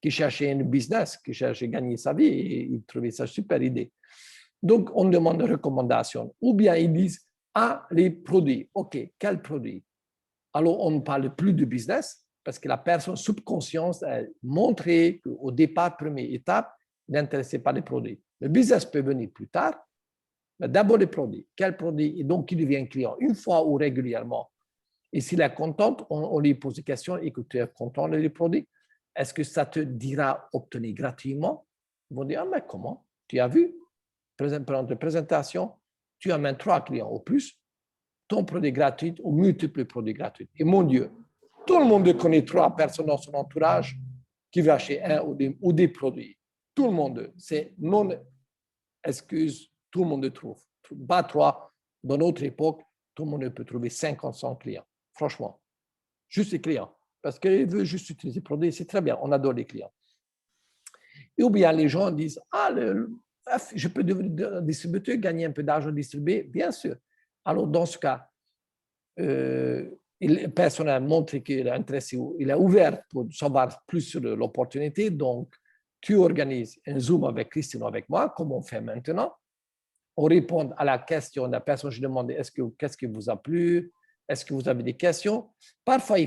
S2: qui cherchait un business, qui cherchait à gagner sa vie, et il trouvait ça super idée. Donc, on demande des recommandations. Ou bien ils disent, ah, les produits. OK, quels produits? Alors, on ne parle plus de business parce que la personne subconsciente a montré qu'au départ, première étape, n'intéressait pas les produits. Le business peut venir plus tard, mais d'abord les produits. Quels produits? Et donc, il devient client une fois ou régulièrement. Et s'il est content, on lui pose des questions et que tu es content des produits. est-ce que ça te dira obtenir gratuitement? Ils vont dire, ah, mais comment? Tu as vu? Pendant de présentation, tu amènes 3 clients au plus, ton produit gratuit ou multiples produits gratuits. Et mon Dieu, tout le monde connaît 3 personnes dans son entourage qui veulent acheter un ou des produits. Tout le monde, c'est non excuse, tout le monde trouve. Pas 3, dans notre époque, tout le monde peut trouver 50, 100 clients. Franchement, juste les clients. Parce qu'ils veulent juste utiliser les produits, c'est très bien, on adore les clients. Et ou bien les gens disent, ah, je peux devenir distributeur, gagner un peu d'argent distribué, bien sûr. Alors, dans ce cas, le personne a montré qu'il est intéressé, il est ouvert pour savoir plus sur l'opportunité. Donc, tu organises un Zoom avec Christine ou avec moi, comme on fait maintenant. On répond à la question de la personne. Je demande, qu'est-ce qui vous a plu? Est-ce que vous avez des questions? Parfois,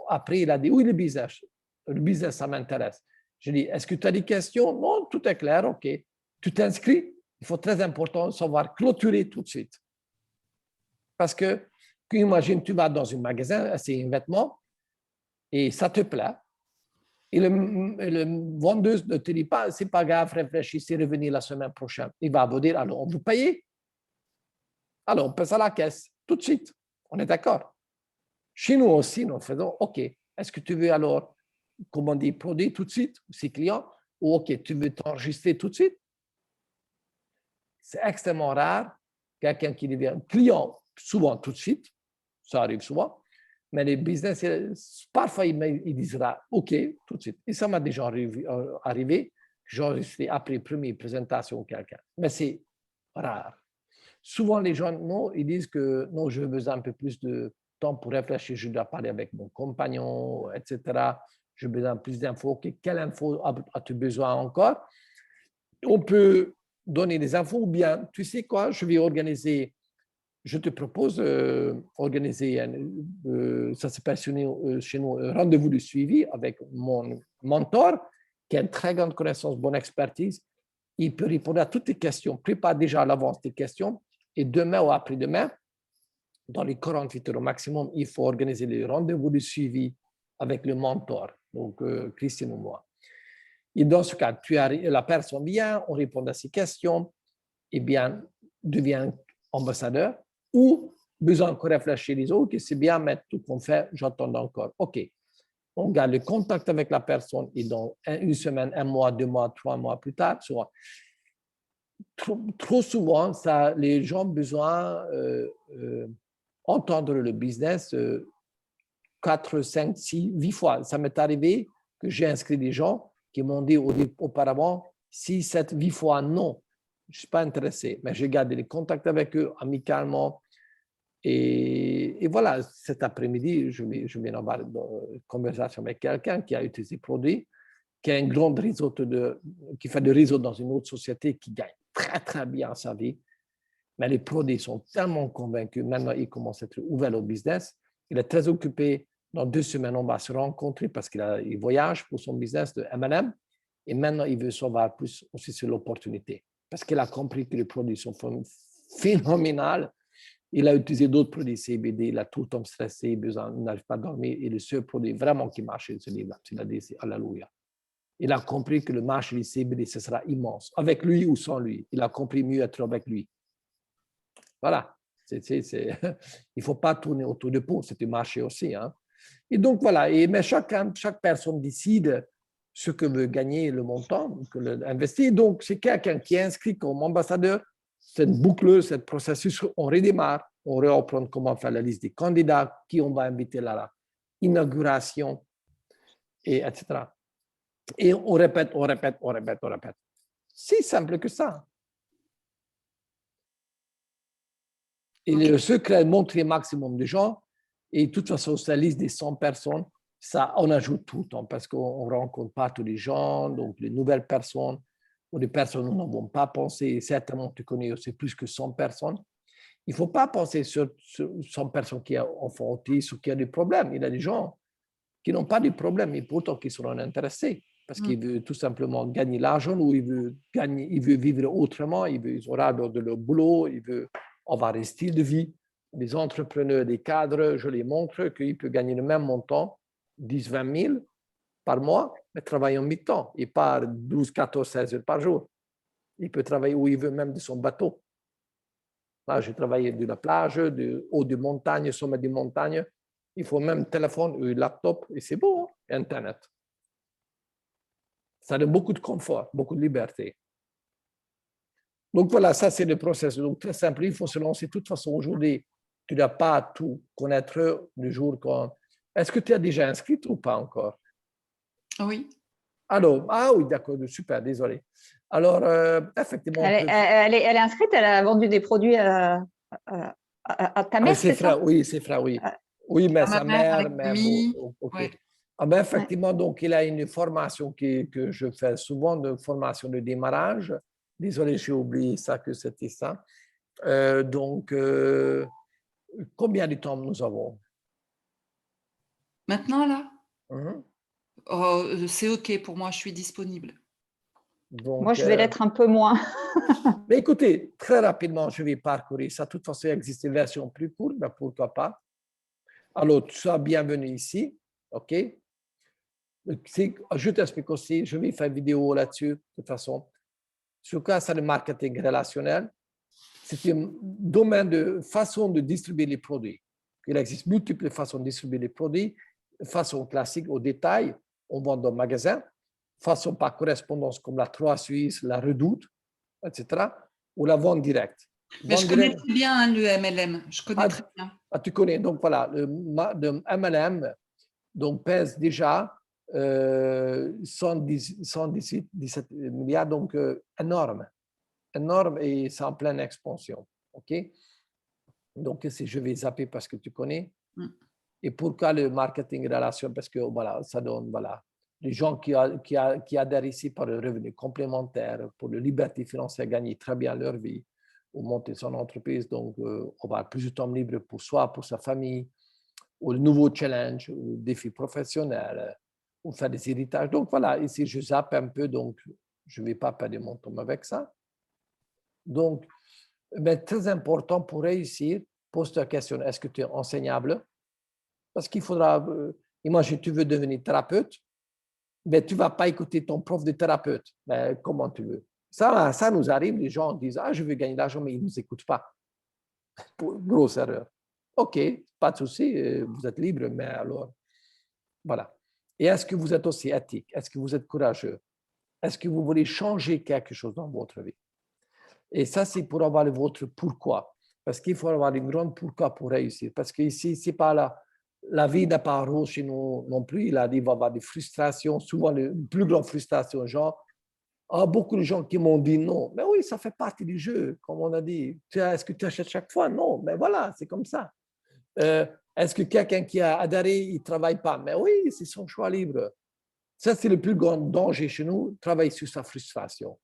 S2: après, il a dit, oui, le business, ça m'intéresse. Je dis, est-ce que tu as des questions? Non, tout est clair, OK. Tu t'inscris. Il faut très important de savoir clôturer tout de suite. Parce que, imagine, tu vas dans un magasin, c'est un vêtement, et ça te plaît. Et le vendeuse ne te dit pas, c'est pas grave, réfléchissez, revenez la semaine prochaine. Il va vous dire, alors, on vous paye? Alors, on passe à la caisse, tout de suite. On est d'accord? Chez nous aussi, nous faisons, OK, est-ce que tu veux alors commander produit tout de suite, ces clients, ou OK, tu veux t'enregistrer tout de suite? C'est extrêmement rare, quelqu'un qui devient client, souvent tout de suite, ça arrive souvent, mais les business, parfois, ils disent OK, tout de suite. Et ça m'a déjà arrivé, j'enregistre après la première présentation de quelqu'un, mais c'est rare. Souvent, les gens, non, ils disent que non, je veux besoin un peu plus de temps pour réfléchir, je dois parler avec mon compagnon, etc. J'ai besoin de plus d'infos. Quelle info as-tu besoin encore? On peut donner des infos ou bien, tu sais quoi, je te propose organiser, ça s'appelle chez nous, un rendez-vous de suivi avec mon mentor qui a une très grande connaissance, bonne expertise. Il peut répondre à toutes tes questions. Prépare déjà à l'avance tes questions. Et demain ou après-demain, dans les 48 heures au maximum, il faut organiser le rendez-vous de suivi avec le mentor, donc Christine ou moi. Et dans ce cas, la personne vient, on répond à ses questions, et bien, devient ambassadeur, ou besoin encore réfléchir les autres, c'est bien, mais tout qu'on fait, j'attends encore. OK. On garde le contact avec la personne et dans une semaine, 1 mois, 2 mois, 3 mois plus tard, trop souvent, les gens ont besoin d'entendre le business 4, 5, 6, 8 fois. Ça m'est arrivé que j'ai inscrit des gens qui m'ont dit auparavant 6, 7, 8 fois non. Je ne suis pas intéressé, mais j'ai gardé les contacts avec eux amicalement. Et voilà, cet après-midi, je viens d'avoir une conversation avec quelqu'un qui a utilisé le produit, qui a un grand réseau qui fait des réseaux dans une autre société qui gagne très, très bien sa vie. Mais les produits sont tellement convaincus. Maintenant, il commence à être ouvert au business. Il est très occupé. Dans 2 semaines, on va se rencontrer parce qu'il voyage pour son business de M&M. Et maintenant, il veut savoir plus aussi sur l'opportunité. Parce qu'il a compris que les produits sont phénoménaux. Il a utilisé d'autres produits CBD. Il a tout le temps stressé, il n'arrive pas à dormir. Et le seul produit vraiment qui marche, c'est celui-là. Il a dit, c'est Alléluia. Il a compris que le marché du CBD, ce sera immense. Avec lui ou sans lui. Il a compris mieux être avec lui. Voilà. Il ne faut pas tourner autour de pot. C'est un marché aussi. Hein. Et donc, voilà. Mais chaque personne décide ce que veut gagner le montant, que l'investir. Donc, c'est quelqu'un qui est inscrit comme ambassadeur. Cette boucle, ce processus, on redémarre. On reprend comment faire la liste des candidats, qui on va inviter à l'inauguration, etc. Et on répète. C'est simple que ça. Et le secret, montrer maximum de gens. Et de toute façon, cette liste des 100 personnes, ça, on ajoute tout le temps parce qu'on ne rencontre pas tous les gens, donc les nouvelles personnes ou des personnes où nous n'avons pas pensé. Certainement, tu connais aussi plus que 100 personnes. Il ne faut pas penser sur 100 personnes qui ont enfants autistes ou qui ont des problèmes. Il y a des gens qui n'ont pas de problème et pourtant qui seront intéressés parce qu'ils veulent tout simplement gagner l'argent ou ils veulent vivre autrement, ils aura de leur boulot, ils veulent avoir un style de vie. Les entrepreneurs, les cadres, je les montre qu'ils peuvent gagner le même montant, 10, 20 000, par mois, mais travaille en mi-temps. Il part 12, 14, 16 heures par jour. Il peut travailler où il veut, même de son bateau. Là, j'ai travaillé de la plage, de haut de montagne, sommet de montagne. Il faut même téléphone ou laptop et c'est bon, Internet. Ça donne beaucoup de confort, beaucoup de liberté. Donc voilà, ça c'est le processus. Donc très simple, il faut se lancer. De toute façon, aujourd'hui, tu ne dois pas tout connaître le jour quand. Est-ce que tu as déjà inscrit ou pas encore?
S3: Oui.
S2: Alors, ah oui, d'accord, super, désolé. Alors, effectivement,
S1: elle est inscrite, elle a vendu des produits à ta mère, c'est ça?
S2: Oui, c'est frère, oui. Oui, mais sa mère,
S3: avec
S2: mais
S3: mamie.
S2: bon, ok.
S3: Ouais.
S2: Ah ben, effectivement, donc il a une formation que je fais souvent, de formation de démarrage. Désolé, j'ai oublié ça, que c'était ça. Donc, combien de temps nous avons?
S3: Maintenant, là,
S2: Mhm.
S3: c'est OK pour moi, je suis disponible.
S2: Donc,
S1: moi, je vais l'être un peu moins.
S2: mais écoutez, très rapidement, je vais parcourir ça. De toute façon, il existe une version plus courte, mais pourquoi pas. Alors, tu sois bienvenu ici, OK? Je t'explique aussi, je vais faire une vidéo là-dessus, de toute façon. Sur le cas, c'est le marketing relationnel. C'est un domaine de façon de distribuer les produits. Il existe multiples façons de distribuer les produits. Façon classique, au détail, on vend dans le magasin. Façon par correspondance, comme la Trois Suisse, la Redoute, etc. Ou la vente directe.
S3: Mais je connais très bien hein, le MLM. Je connais très bien.
S2: Ah, tu connais. Donc voilà, le MLM donc, pèse déjà 117 milliards, donc énorme. Énorme et c'est en pleine expansion. OK? Donc, je vais zapper parce que tu connais. Et pourquoi le marketing relation? Parce que voilà, ça donne, voilà, les gens qui adhèrent ici par le revenu complémentaire, pour la liberté financière, gagnent très bien leur vie, ou monter son entreprise. Donc, on va avoir plus de temps libre pour soi, pour sa famille, ou le nouveau challenge, ou défi professionnel, ou faire des héritages. Donc, voilà, ici, je zappe un peu, donc je ne vais pas perdre mon temps avec ça. Donc, mais très important pour réussir, pose ta question, est-ce que tu es enseignable? Parce qu'il faudra, imagine, tu veux devenir thérapeute, mais tu ne vas pas écouter ton prof de thérapeute. Mais comment tu veux? Ça nous arrive, les gens disent, ah, je veux gagner de l'argent, mais ils ne nous écoutent pas. Grosse erreur. OK, pas de souci, vous êtes libre, mais alors, voilà. Et est-ce que vous êtes aussi éthique? Est-ce que vous êtes courageux? Est-ce que vous voulez changer quelque chose dans votre vie? Et ça, c'est pour avoir votre pourquoi. Parce qu'il faut avoir une grande pourquoi pour réussir. Parce qu'ici, c'est pas la vie n'est pas rose chez nous non plus. Il a dit qu'il va y avoir des frustrations, souvent les plus grandes frustrations, genre, beaucoup de gens qui m'ont dit non. Mais oui, ça fait partie du jeu, comme on a dit. Est-ce que tu achètes chaque fois? Non, mais voilà, c'est comme ça. Est-ce que quelqu'un qui a adhéré, il ne travaille pas? Mais oui, c'est son choix libre. Ça, c'est le plus grand danger chez nous, travailler sur sa frustration.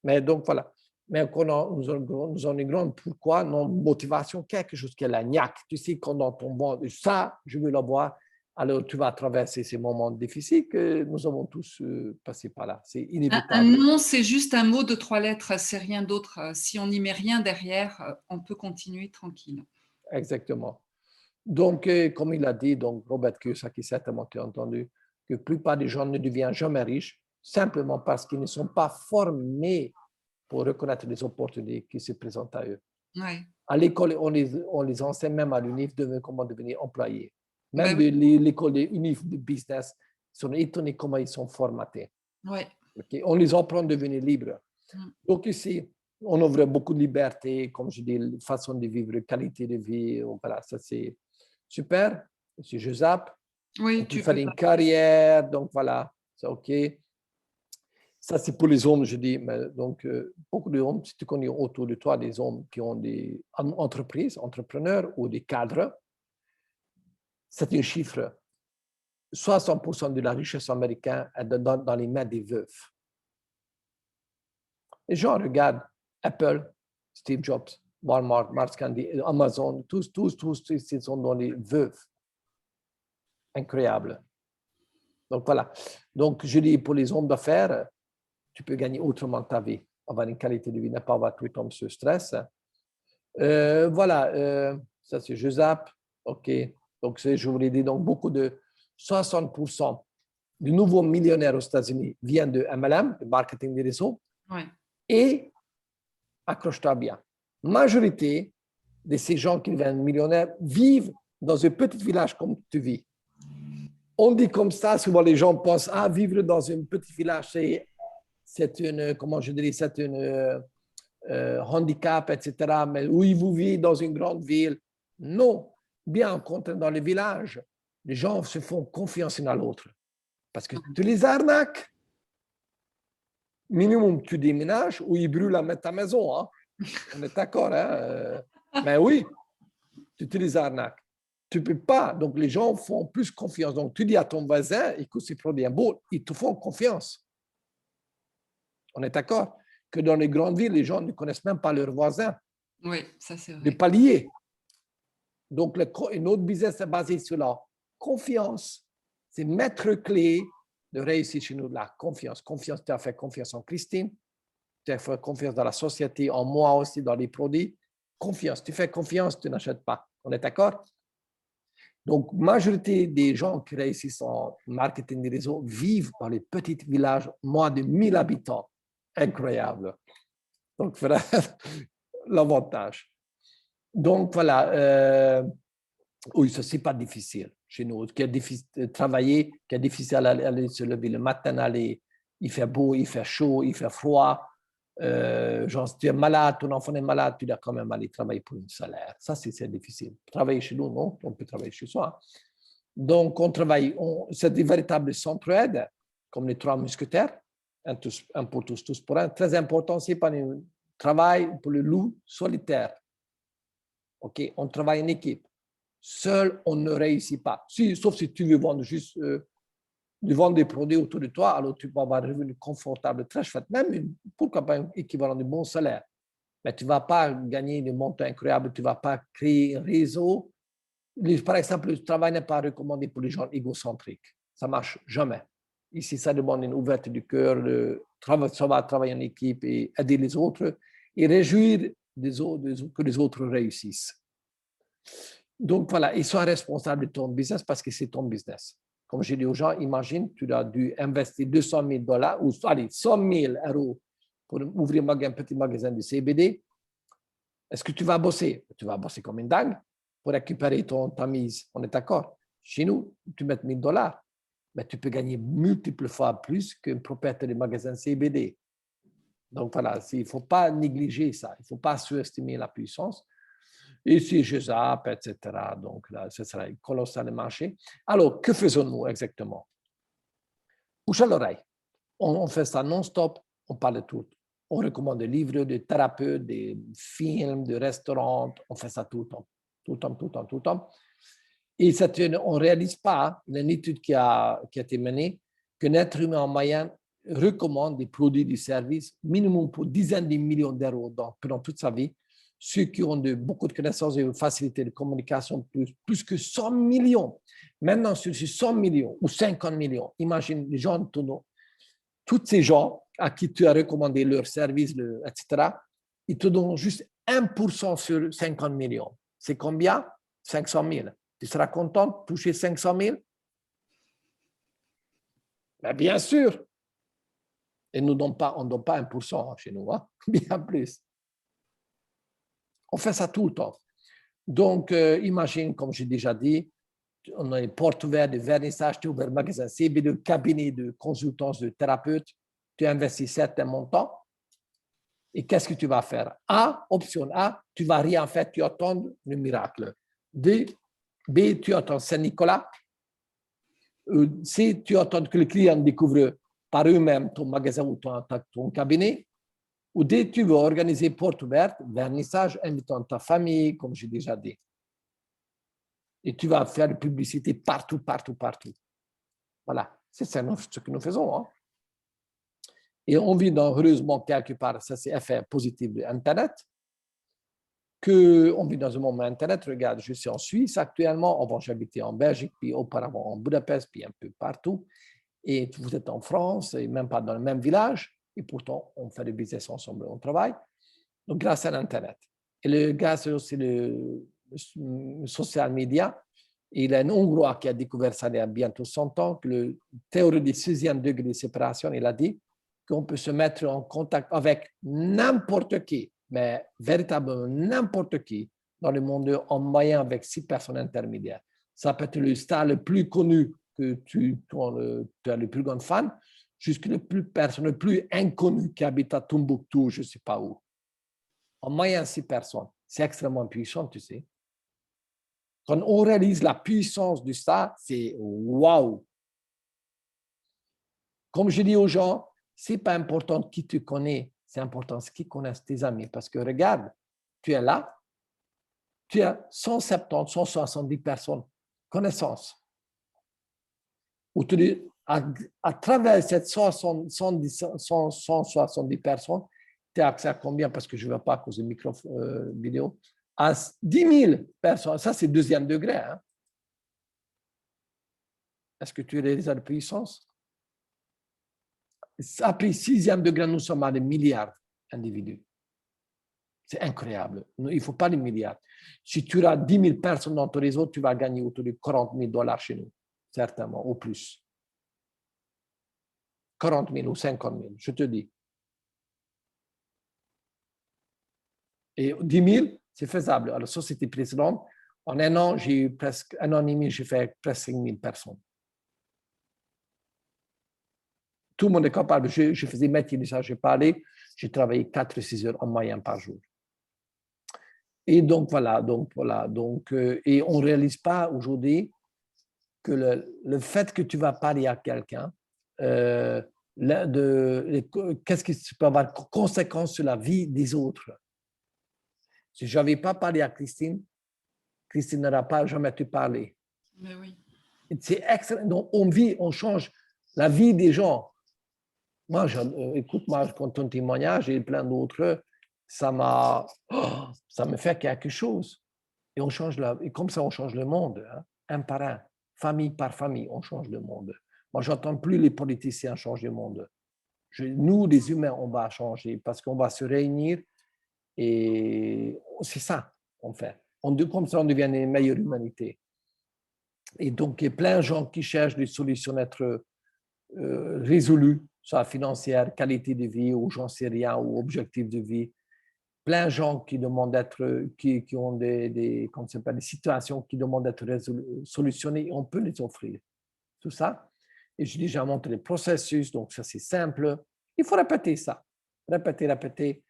S2: Mais donc, voilà. Mais nous avons une grande pourquoi, notre motivation, quelque chose qui est la niaque. Tu sais, quand dans ton monde, ça, je veux l'avoir, alors tu vas traverser ces moments difficiles que nous avons tous passé par là. C'est inévitable.
S3: Un non, c'est juste un mot de 3 lettres, c'est rien d'autre. Si on n'y met rien derrière, on peut continuer tranquille.
S2: Exactement. Donc, comme il a dit, donc Robert Kiyosaki, certainement tu as entendu, que la plupart des gens ne deviennent jamais riches simplement parce qu'ils ne sont pas formés pour reconnaître les opportunités qui se présentent à eux.
S3: Ouais.
S2: À l'école, on les enseigne même à l'UNIF comment devenir employé. Même
S3: oui.
S2: l'école de UNIF de business sont étonnés comment ils sont formatés.
S3: Ouais.
S2: Okay? On les apprend à devenir libres. Donc ici, on offre beaucoup de liberté, comme je dis, façon de vivre, qualité de vie. Voilà, ça c'est super. Si je zappe,
S3: oui,
S2: on peut faire une carrière, donc voilà, c'est OK. Ça, c'est pour les hommes, je dis. Mais donc, beaucoup d'hommes, si tu connais autour de toi des hommes qui ont des entreprises, entrepreneurs ou des cadres, c'est un chiffre. 60% de la richesse américaine est dans les mains des veufs. Les gens regardent Apple, Steve Jobs, Walmart, Mars Candy, Amazon, tous, ils sont dans les veuves. Incroyable. Donc, voilà. Donc, je dis, pour les hommes d'affaires, tu peux gagner autrement ta vie, avoir une qualité de vie, ne pas avoir tout le temps ce stress. Voilà, ça c'est je zappe. OK. Donc, je voulais dire, donc beaucoup de 60% de nouveaux millionnaires aux États-Unis viennent de MLM, de marketing des réseaux.
S3: Ouais.
S2: Et, accroche-toi bien, majorité de ces gens qui deviennent millionnaires vivent dans un petit village comme tu vis. On dit comme ça, souvent les gens pensent, ah, vivre dans un petit village, c'est une, comment je dirais, c'est une handicap, etc. Mais oui, vous vivez dans une grande ville. Non, bien au contraire, dans les villages, les gens se font confiance l'un à l'autre. Parce que tu les arnaques. Minimum, tu déménages ou ils brûlent ta maison. Hein? On est d'accord. Hein? Mais oui, tu les arnaques. Tu ne peux pas. Donc, les gens font plus confiance. Donc, tu dis à ton voisin, écoute, ces produits sont beaux, ils te font confiance. On est d'accord que dans les grandes villes, les gens ne connaissent même pas leurs voisins.
S3: Oui, ça c'est vrai.
S2: De palier. Donc, notre business est basé sur la confiance. C'est maître clé de réussir chez nous, la confiance. Confiance, tu as fait confiance en Christine, tu as fait confiance dans la société, en moi aussi, dans les produits. Confiance, tu fais confiance, tu n'achètes pas. On est d'accord? Donc, majorité des gens qui réussissent en marketing des réseaux vivent dans les petits villages, moins de 1000 habitants. Incroyable. Donc, voilà l'avantage. Donc, voilà. Oui, ça, c'est pas difficile chez nous. Qui est difficile de travailler, qui est difficile à aller se lever le matin, aller, il fait beau, il fait chaud, il fait froid. Genre, si tu es malade, ton enfant est malade, tu dois quand même aller travailler pour un salaire. Ça, c'est difficile. Travailler chez nous, non, on peut travailler chez soi. Donc, on travaille, c'est des véritables centres-aides, comme les 3 mousquetaires, un pour tous, tous pour un. Très important, c'est pas un travail pour le loup solitaire. OK, on travaille en équipe. Seul, on ne réussit pas. Sauf si tu veux vendre juste vendre des produits autour de toi, alors tu peux avoir un revenu confortable, très chouette, même pourquoi pas un équivalent de bon salaire. Mais tu ne vas pas gagner des montants incroyables, tu ne vas pas créer un réseau. Par exemple, le travail n'est pas recommandé pour les gens égocentriques. Ça ne marche jamais. Ici, ça demande une ouverture du cœur, ça va travailler en équipe et aider les autres et réjouir que les autres réussissent. Donc voilà, ils sont responsables de ton business parce que c'est ton business. Comme je dis aux gens, imagine, tu as dû investir $200,000 ou allez, 100 000 € pour ouvrir un petit magasin de CBD. Est-ce que tu vas bosser? Tu vas bosser comme une dingue pour récupérer ta mise. On est d'accord? Chez nous, tu mets $1,000, mais tu peux gagner multiples fois plus qu'un propriétaire de magasin CBD. Donc voilà, il ne faut pas négliger ça. Il ne faut pas sous-estimer la puissance. Et si je zappe, etc. Donc là, ce sera un colossal marché. Alors, que faisons-nous exactement? Bouche à l'oreille. On fait ça non-stop, on parle de tout. On recommande des livres, des thérapeutes, des films, des restaurants. On fait ça tout le temps. Tout le temps, tout le temps, tout le temps. Et on ne réalise pas, une étude qui a été menée, qu'un être humain en moyenne recommande des produits, des services, minimum pour dizaines de millions d'euros pendant toute sa vie. Ceux qui ont beaucoup de connaissances et de facilité de communication, plus que 100 millions. Maintenant, sur ces 100 millions ou 50 millions, imagine les gens, tous ces gens à qui tu as recommandé leurs services, etc., ils te donnent juste 1% sur 50 millions. C'est combien? 500 000. Tu seras content de toucher 500 000? Ben, bien sûr. Et on ne donne pas 1% chez nous, hein? Bien plus. On fait ça tout le temps. Donc, imagine, comme j'ai déjà dit, on a des portes ouvertes, des vernissages, tu ouvres un magasin CBD, de cabinet de consultance, de thérapeute, tu investis certains montants. Et qu'est-ce que tu vas faire? Option A, tu ne vas rien faire, tu attends le miracle. B, tu attends Saint-Nicolas. C, tu attends que les clients découvrent par eux-mêmes ton magasin ou ton cabinet. Ou D, tu veux organiser porte ouverte, vernissage, invitant ta famille, comme j'ai déjà dit. Et tu vas faire de la publicité partout, partout, partout. Voilà, c'est ce que nous faisons. Hein. Et on vit heureusement quelque part, ça c'est effet positif de Internet, qu'on vit dans un moment Internet. Regarde, je suis en Suisse actuellement, avant j'habitais en Belgique, puis auparavant en Budapest, puis un peu partout. Et vous êtes en France, et même pas dans le même village, et pourtant on fait du business ensemble, on travaille. Donc grâce à l'Internet. Et grâce aussi le social media, Il y a un Hongrois qui a découvert ça il y a bientôt 100 ans, que la théorie du 6e degré de séparation, il a dit qu'on peut se mettre en contact avec n'importe qui, mais véritablement n'importe qui dans le monde en moyen avec 6 personnes intermédiaires. Ça peut être le star le plus connu que tu es le plus grand fan, jusqu'à la personne le plus inconnue qui habite à Tombouctou, je ne sais pas où. En moyen 6 personnes. C'est extrêmement puissant, tu sais. Quand on réalise la puissance du star, c'est waouh! Comme je dis aux gens, ce n'est pas important qui tu connais, c'est important ce qu'ils connaissent tes amis. Parce que regarde, tu es là, tu as 170, 170 personnes, connaissances. À travers cette 170 personnes, tu as accès à combien? Parce que je ne veux pas à cause de micro vidéo. À 10 000 personnes. Ça, c'est 2e degré. Hein? Est-ce que tu réalises la puissance? Après 6e degré, nous sommes à des milliards d'individus. C'est incroyable. Il ne faut pas des milliards. Si tu as 10 000 personnes dans ton réseau, tu vas gagner autour de 40 000 $ chez nous, certainement, ou plus. 40 000 ou 50 000, je te dis. Et 10 000, c'est faisable. À la société précédente, en un an, j'ai eu presque un an et demi, j'ai fait presque 5 000 personnes. Tout le monde est capable. Je faisais métier de ça, j'ai parlé, j'ai travaillé 4 ou 6 heures en moyenne par jour. Et donc, voilà. Et on ne réalise pas aujourd'hui que le fait que tu vas parler à quelqu'un, qu'est-ce qui peut avoir conséquence sur la vie des autres. Si je n'avais pas parlé à Christine, Christine n'aura pas jamais te parler.
S3: Mais oui.
S2: C'est excellent. Donc, on change la vie des gens. Moi, écoute-moi, quand ton témoignage et plein d'autres, ça me fait quelque chose. Et et comme ça, on change le monde, hein, un par un, famille par famille, on change le monde. Moi, je n'entends plus les politiciens changer le monde. Nous, les humains, on va changer parce qu'on va se réunir et c'est ça, en fait. Comme ça, on devient une meilleure humanité. Et donc, il y a plein de gens qui cherchent des solutions à être résolues, soit financière, qualité de vie, ou j'en sais rien, ou objectif de vie. Plein de gens qui demandent qui ont des situations qui demandent d'être solutionnées, on peut les offrir. Tout ça. Et j'ai déjà montré le processus, donc ça c'est simple. Il faut répéter ça. Répéter.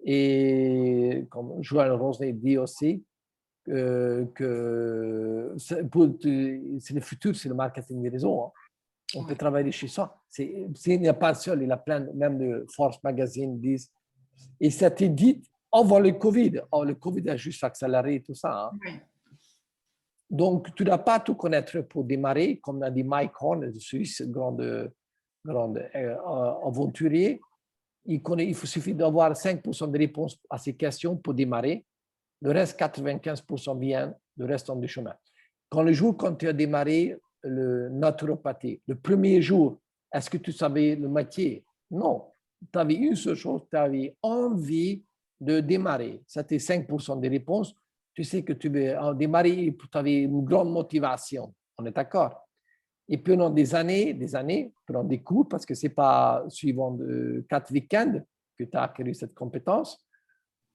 S2: Et comme Joël Rosenay dit aussi, que c'est le futur, c'est le marketing des réseaux. Hein. On peut travailler chez soi. Il n'y a pas seul, il y a plein, même de Force Magazine disent. Et ça t'est dit avant le Covid. Le Covid a juste accéléré tout ça. Hein. Oui. Donc, tu ne dois pas tout connaître pour démarrer, comme a dit Mike Horn, le Suisse, grand aventurier. Il suffit d'avoir 5% de réponses à ces questions pour démarrer. Le reste, 95% vient, le reste en du chemin. Quand tu as démarré le naturopathie, le premier jour, est-ce que tu savais le métier? Non. Tu avais une seule chose, tu avais envie de démarrer. C'était 5% des réponses. Tu sais que tu veux démarrer, tu avais une grande motivation. On est d'accord? Et pendant des années, pendant des cours, parce que ce n'est pas suivant 4 week-ends que tu as acquis cette compétence,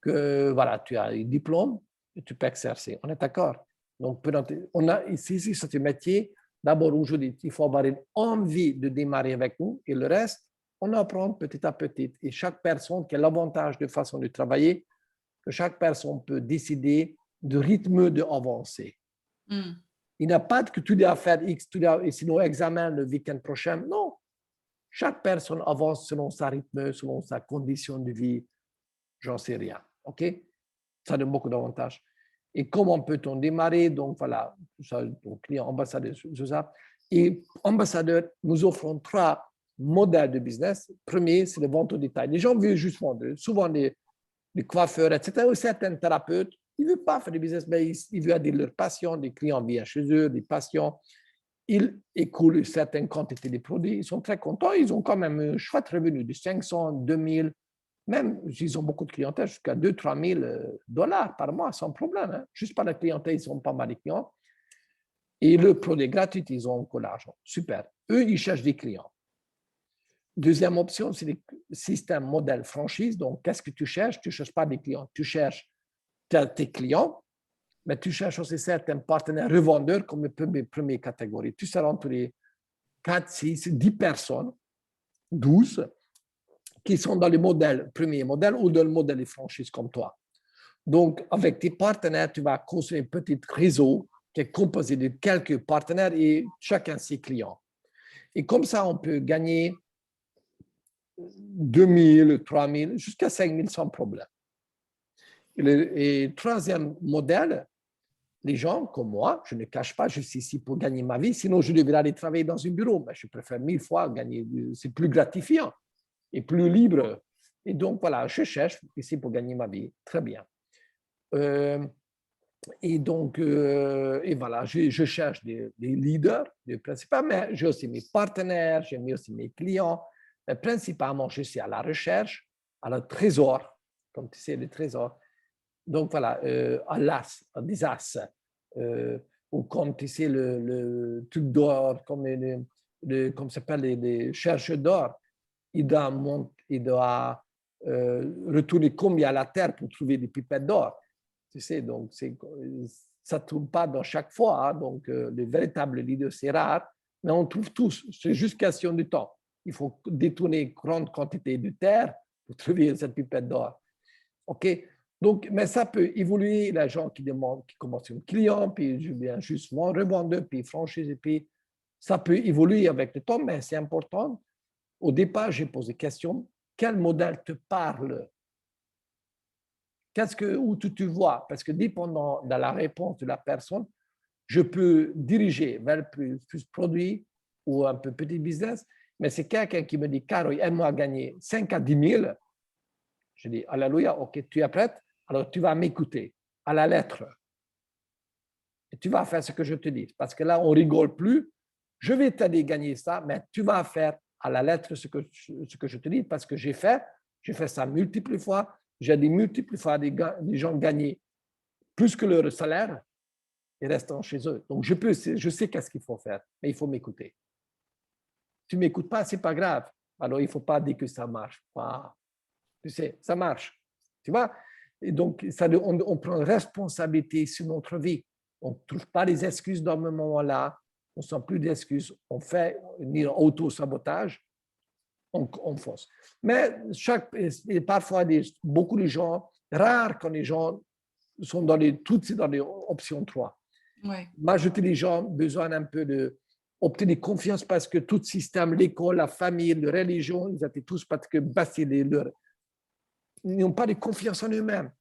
S2: que voilà, tu as un diplôme et tu peux exercer. On est d'accord? Donc, ici, c'est un métier. D'abord, aujourd'hui, il faut avoir une envie de démarrer avec nous et le reste, on apprend petit à petit. Et chaque personne qui a l'avantage de façon de travailler, que chaque personne peut décider de rythme d'avancer. Il n'y a pas que tu dois faire X, et sinon examen le week-end prochain. Non. Chaque personne avance selon sa rythme, selon sa condition de vie. J'en sais rien. OK? Ça donne beaucoup d'avantages. Et comment peut-on démarrer? Donc, voilà, donc, client ambassadeur, et ambassadeur, nous offrons 3 modèles de business. Premier, c'est la vente au détail. Les gens veulent juste vendre. Souvent, les coiffeurs, etc., ou certains thérapeutes, ils ne veulent pas faire du business, mais ils veulent aider leurs patients, des clients viennent chez eux, des patients. Ils écoulent une certaine quantité de produits, ils sont très contents, ils ont quand même un chouette revenu de 500, 2000, même ils ont beaucoup de clientèle, jusqu'à 2 000 $, 3 000 $ par mois, sans problème. Hein. Juste par la clientèle, ils sont pas mal de clients. Et le produit gratuit, ils ont encore l'argent. Super. Eux, ils cherchent des clients. Deuxième option, c'est le système modèle franchise. Donc, qu'est-ce que tu cherches? Tu ne cherches pas des clients. Tu cherches tes clients, mais tu cherches aussi certains partenaires revendeurs comme première catégorie. Tu seras entre les 4, 6, 10 personnes, 12, qui sont dans le modèle, premier modèle ou dans le modèle de franchise comme toi. Donc, avec tes partenaires, tu vas construire un petit réseau qui est composé de quelques partenaires et chacun ses clients. Et comme ça, on peut gagner 2000, 3000, jusqu'à 5000 sans problème. Et le troisième modèle, les gens comme moi, je ne cache pas, je suis ici pour gagner ma vie, sinon je devrais aller travailler dans un bureau. Mais je préfère 1000 fois gagner, c'est plus gratifiant et plus libre. Et donc, voilà, je cherche ici pour gagner ma vie. Très bien. Et donc, et voilà, je cherche des leaders, des principaux, mais j'ai aussi mes partenaires, j'ai aussi mes clients. Mais principalement, je suis à la recherche, à le trésor, comme tu sais, le trésor. Donc, voilà, à l'as, à des as, ou comme tu sais, le truc d'or, comme comme s'appelle les chercheurs d'or. Il doit retourner combien à la terre pour trouver des pipettes d'or. Tu sais, donc ça ne tourne pas dans chaque fois. Hein, donc, le véritable leader, c'est rare, mais on trouve tous. C'est juste question de temps. Il faut détourner une grande quantité de terre pour trouver cette pipette d'or. OK? Donc, mais ça peut évoluer. Les gens qui demandent, qui commencent un client, puis je viens juste revendeur, puis franchise, et puis ça peut évoluer avec le temps, mais c'est important. Au départ, j'ai posé la question, quel modèle te parle? Où tu vois? Parce que dépendant de la réponse de la personne, je peux diriger vers plus produit ou un peu petit business, mais c'est quelqu'un qui me dit, Caro, aide-moi à gagner 5 à 10 000. Je dis, alléluia, ok, tu es prête? Alors tu vas m'écouter à la lettre. Et tu vas faire ce que je te dis. Parce que là, on ne rigole plus. Je vais t'aider à gagner ça, mais tu vas faire à la lettre ce que je te dis parce que j'ai fait ça multiples fois. J'ai dit multiples fois des gens gagner plus que leur salaire et restant chez eux. Donc, je sais qu'est-ce qu'il faut faire, mais il faut m'écouter. Tu ne m'écoutes pas, ce n'est pas grave. Alors, il ne faut pas dire que ça marche. Ah, tu sais, ça marche. Tu vois? Et donc, on prend responsabilité sur notre vie. On ne trouve pas les excuses dans ce moment-là. On ne sent plus d'excuses. On fait ni auto-sabotage. On fonce. Mais parfois, beaucoup de gens, rare quand les gens sont toutes dans les options 3.
S3: Ouais.
S2: Majorité des gens ont besoin un peu d'obtenir confiance parce que tout système, l'école, la famille, la religion, ils étaient tous parce que ils n'ont pas de confiance en eux-mêmes.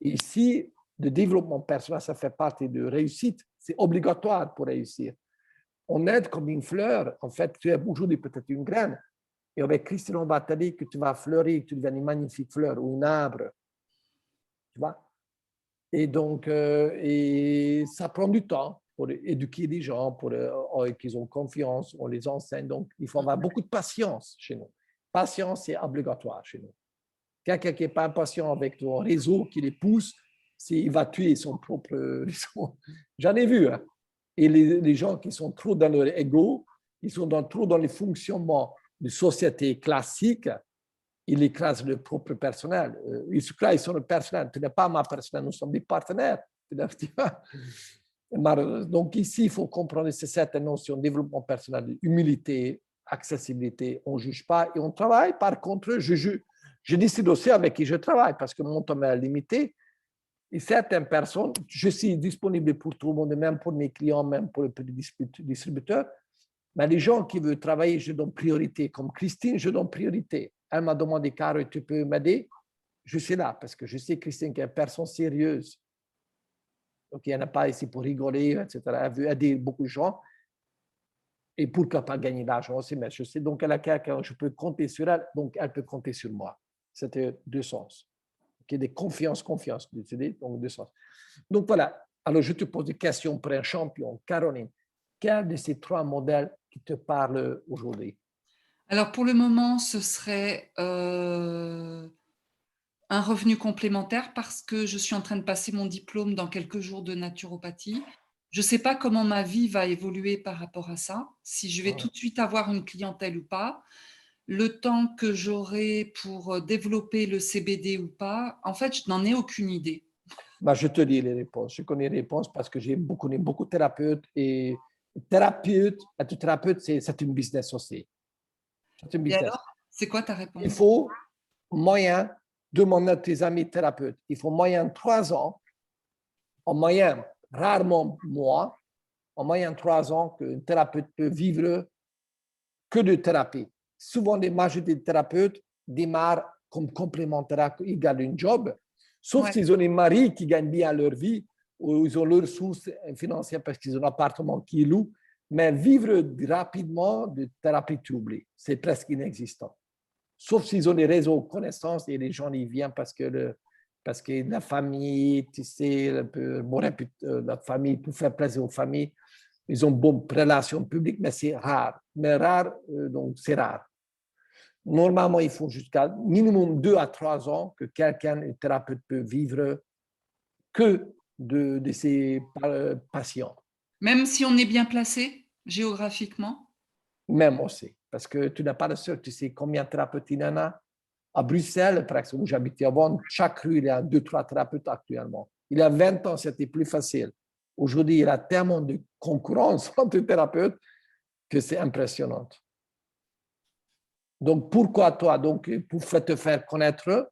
S2: Et ici, le développement personnel, ça fait partie de réussite. C'est obligatoire pour réussir. On aide comme une fleur. En fait, tu es aujourd'hui peut-être une graine. Et avec Christine, on va te dire que tu vas fleurir, que tu deviens une magnifique fleur ou un arbre. Tu vois? Et donc, et ça prend du temps pour éduquer les gens, pour qu'ils ont confiance, on les enseigne. Donc, il faut avoir beaucoup de patience chez nous. Patience, c'est obligatoire chez nous. Quelqu'un qui n'est pas patient avec ton réseau, qui les pousse, il va tuer son propre réseau. J'en ai vu. Hein. Et les gens qui sont trop dans leur ego, ils sont trop dans les fonctionnements de société classique, ils écrasent le propre personnel. Ils sont le personnel. Tu n'es pas ma personnel, nous sommes des partenaires. Donc ici, il faut comprendre cette notion de développement personnel, humilité, accessibilité. On ne juge pas et on travaille. Par contre, je décide aussi avec qui je travaille parce que mon temps est limité. Et certaines personnes, je suis disponible pour tout le monde, même pour mes clients, même pour les petits distributeurs. Mais les gens qui veulent travailler, je donne priorité. Comme Christine, je donne priorité. Elle m'a demandé, Caro, tu peux m'aider? Je suis là parce que je sais, Christine, qu'elle est une personne sérieuse. Donc, elle n'est pas ici pour rigoler, etc. Elle veut aider beaucoup de gens. Et pourquoi pas gagner de l'argent aussi, mais je sais. Donc, elle a quelqu'un, je peux compter sur elle, donc elle peut compter sur moi. C'était deux sens. Okay, de confiance, donc deux sens. Donc, voilà. Alors, je te pose des questions pour un champion. Caroline, quel de ces trois modèles qui te parle aujourd'hui?
S3: Alors, pour le moment, ce serait un revenu complémentaire parce que je suis en train de passer mon diplôme dans quelques jours de naturopathie Je ne sais pas comment ma vie va évoluer par rapport à ça, si je vais
S2: Ah.
S3: tout de suite avoir une clientèle ou pas, le temps que j'aurai pour développer le CBD ou pas. En fait, je n'en ai aucune idée.
S2: Bah, je te dis les réponses. Je connais les réponses parce que j'ai connu beaucoup de thérapeutes et être thérapeute, c'est une business aussi. C'est une
S3: Et
S2: business.
S3: alors, c'est quoi ta
S2: Il
S3: réponse?
S2: faut moyen, demande à tes amis thérapeutes, il faut moyen 3 ans, en moyenne, rarement mois, en moyenne 3 ans qu'un thérapeute peut vivre que de thérapie. Souvent, les majorités de thérapeutes démarrent comme complémentaires, ils gagnent un job, sauf
S3: Ouais.
S2: s'ils ont des maris qui gagnent bien leur vie ou ils ont leurs sources financières parce qu'ils ont un appartement qu'ils louent. Mais vivre rapidement de thérapie, tu oublies. C'est presque inexistant. Sauf s'ils ont des réseaux de connaissances et les gens y viennent parce que la famille, tu sais, la famille, pour faire plaisir aux familles, ils ont bonne relation publique, mais c'est rare. Mais rare, donc c'est rare. Normalement, il faut jusqu'à minimum 2 à 3 ans que quelqu'un, un thérapeute, peut vivre que de ses patients,
S3: Même si on est bien placé géographiquement?
S2: même aussi. Parce que tu n'as pas de sûr, tu sais combien de thérapeutes il y en a. À Bruxelles, par exemple, où j'habitais avant, chaque rue, il y a 2-3 thérapeutes actuellement. Il y a 20 ans, c'était plus facile. Aujourd'hui, il y a tellement de concurrence entre thérapeutes que c'est impressionnant. Donc, pourquoi toi? Donc, pour te faire connaître,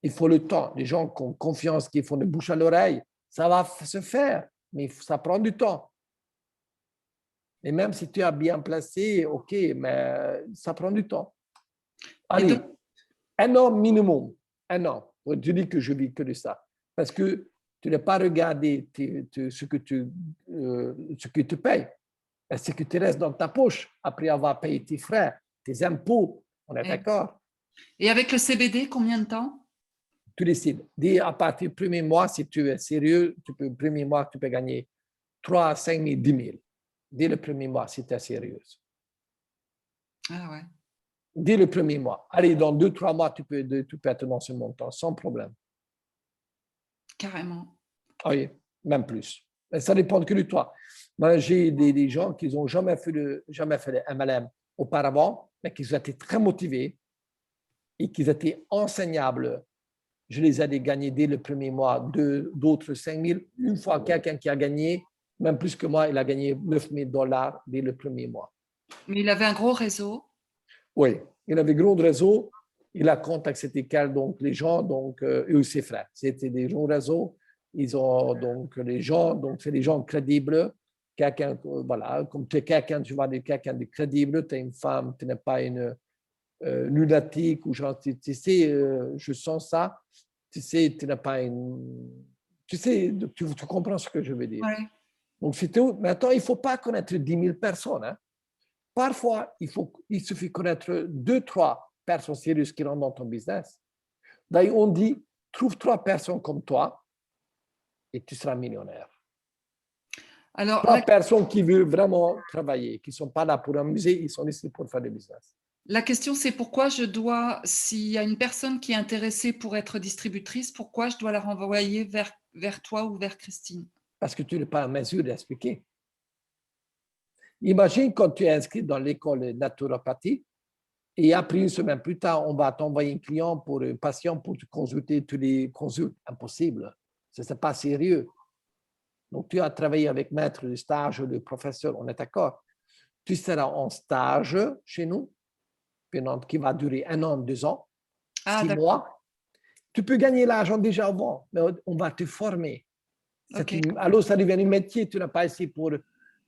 S2: il faut le temps. Les gens qui ont confiance, qui font de bouche à l'oreille, ça va se faire, mais ça prend du temps. Et même si tu as bien placé, OK, mais ça prend du temps.
S3: Et
S2: Allez,
S3: donc,
S2: 1 an minimum. 1 an. Je dis que je vis que de ça. Parce que tu n'as pas regardé ce que tu payes. Ce que tu restes dans ta poche après avoir payé tes frais, tes impôts. On est d'accord?
S3: et avec le CBD, combien de temps?
S2: Tu décides. Dès à partir du premier mois, si tu es sérieux, le premier mois, tu peux gagner 3 5 000, 10 000. Dès le premier mois, si tu es sérieuse.
S3: Ah ouais,
S2: Dès le premier mois. Allez, dans 2-3 mois, tu peux être dans ce montant, sans problème.
S3: carrément.
S2: Ah oui, même plus. Mais ça dépend que de toi. Moi, j'ai des gens qui n'ont jamais fait le MLM auparavant, mais qui ont été très motivés et qui étaient enseignables. Je les ai gagnés dès le premier mois, d'autres 5 000. Une fois, quelqu'un qui a gagné, même plus que moi, il a gagné 9 000 $ dès le premier mois.
S3: Mais il avait un gros réseau.
S2: Oui, il avait gros réseau. Il a contacté donc les gens, donc eux, ses frères. C'était des gros réseaux. Ils ont donc les gens, donc c'est des gens crédibles. Quelqu'un, voilà, comme tu es quelqu'un, tu vas dire quelqu'un de crédible, tu es une femme, tu n'es pas une lunatique ou genre, tu sais, je sens ça. Tu sais, tu n'es pas une. Tu sais, tu comprends ce que je veux dire.
S3: Ouais.
S2: Donc, maintenant, il ne faut pas connaître 10 000 personnes. Hein. Parfois, il suffit de connaître 2-3 personnes sérieuses qui rentrent dans ton business. D'ailleurs, on dit, trouve 3 personnes comme toi et tu seras millionnaire.
S3: Alors,
S2: 3 personnes qui veulent vraiment travailler, qui ne sont pas là pour amuser, ils sont ici pour faire du business.
S3: la question, c'est pourquoi je dois, s'il y a une personne qui est intéressée pour être distributrice, pourquoi je dois la renvoyer vers toi ou vers Christine?
S2: Parce que tu n'es pas en mesure d'expliquer. Imagine quand tu es inscrit dans l'école de naturopathie et après 1 semaine plus tard, on va t'envoyer un patient pour te consulter tous les consultes. Impossible. Ce n'est pas sérieux. Donc, tu as travaillé avec maître de stage, le professeur, on est d'accord. Tu seras en stage chez nous, qui va durer 1 an, 2 ans, 6 mois. Tu peux gagner l'argent déjà avant, mais on va te former.
S3: Okay.
S2: Alors, ça devient un métier. Tu n'as pas ici pour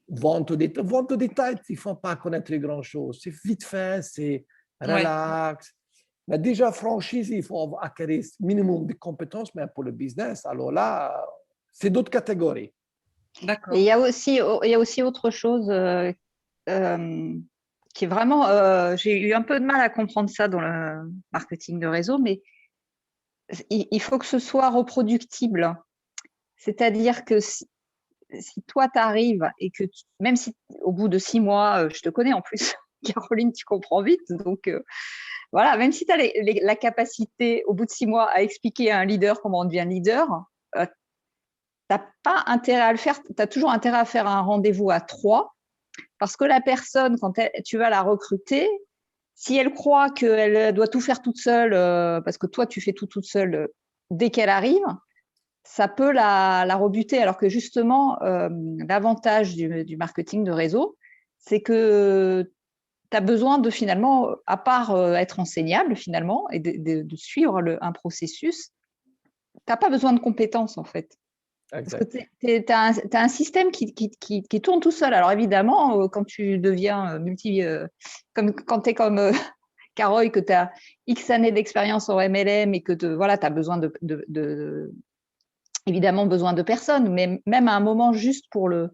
S2: vente au détail. Vente au détail, il ne faut pas connaître grand-chose. C'est vite fait, c'est relax. Mais déjà, franchise, il faut acquérir minimum de compétences, mais pour le business, alors là, c'est d'autres catégories.
S3: D'accord.
S1: Et il y a aussi autre chose qui est vraiment, j'ai eu un peu de mal à comprendre ça dans le marketing de réseau, mais il faut que ce soit reproductible. C'est-à-dire que si toi, tu arrives et que même si au bout de 6 mois, je te connais en plus, Caroline, tu comprends vite, donc voilà, même si tu as la capacité au bout de 6 mois à expliquer à un leader comment on devient leader, n'as pas intérêt à le faire. Tu as toujours intérêt à faire un rendez-vous à 3 parce que la personne, quand tu vas la recruter, si elle croit qu'elle doit tout faire toute seule, parce que toi, tu fais tout toute seule dès qu'elle arrive, ça peut la rebuter. Alors que justement, l'avantage du marketing de réseau, c'est que tu as besoin de finalement, à part être enseignable finalement et de suivre un processus, tu n'as pas besoin de compétences en fait.
S2: Exact.
S1: Parce que tu as un système qui tourne tout seul. Alors évidemment, quand tu deviens comme quand tu es comme Caroy, que tu as X années d'expérience en MLM et que voilà, tu as besoin évidemment besoin de personnes, mais même à un moment, juste pour le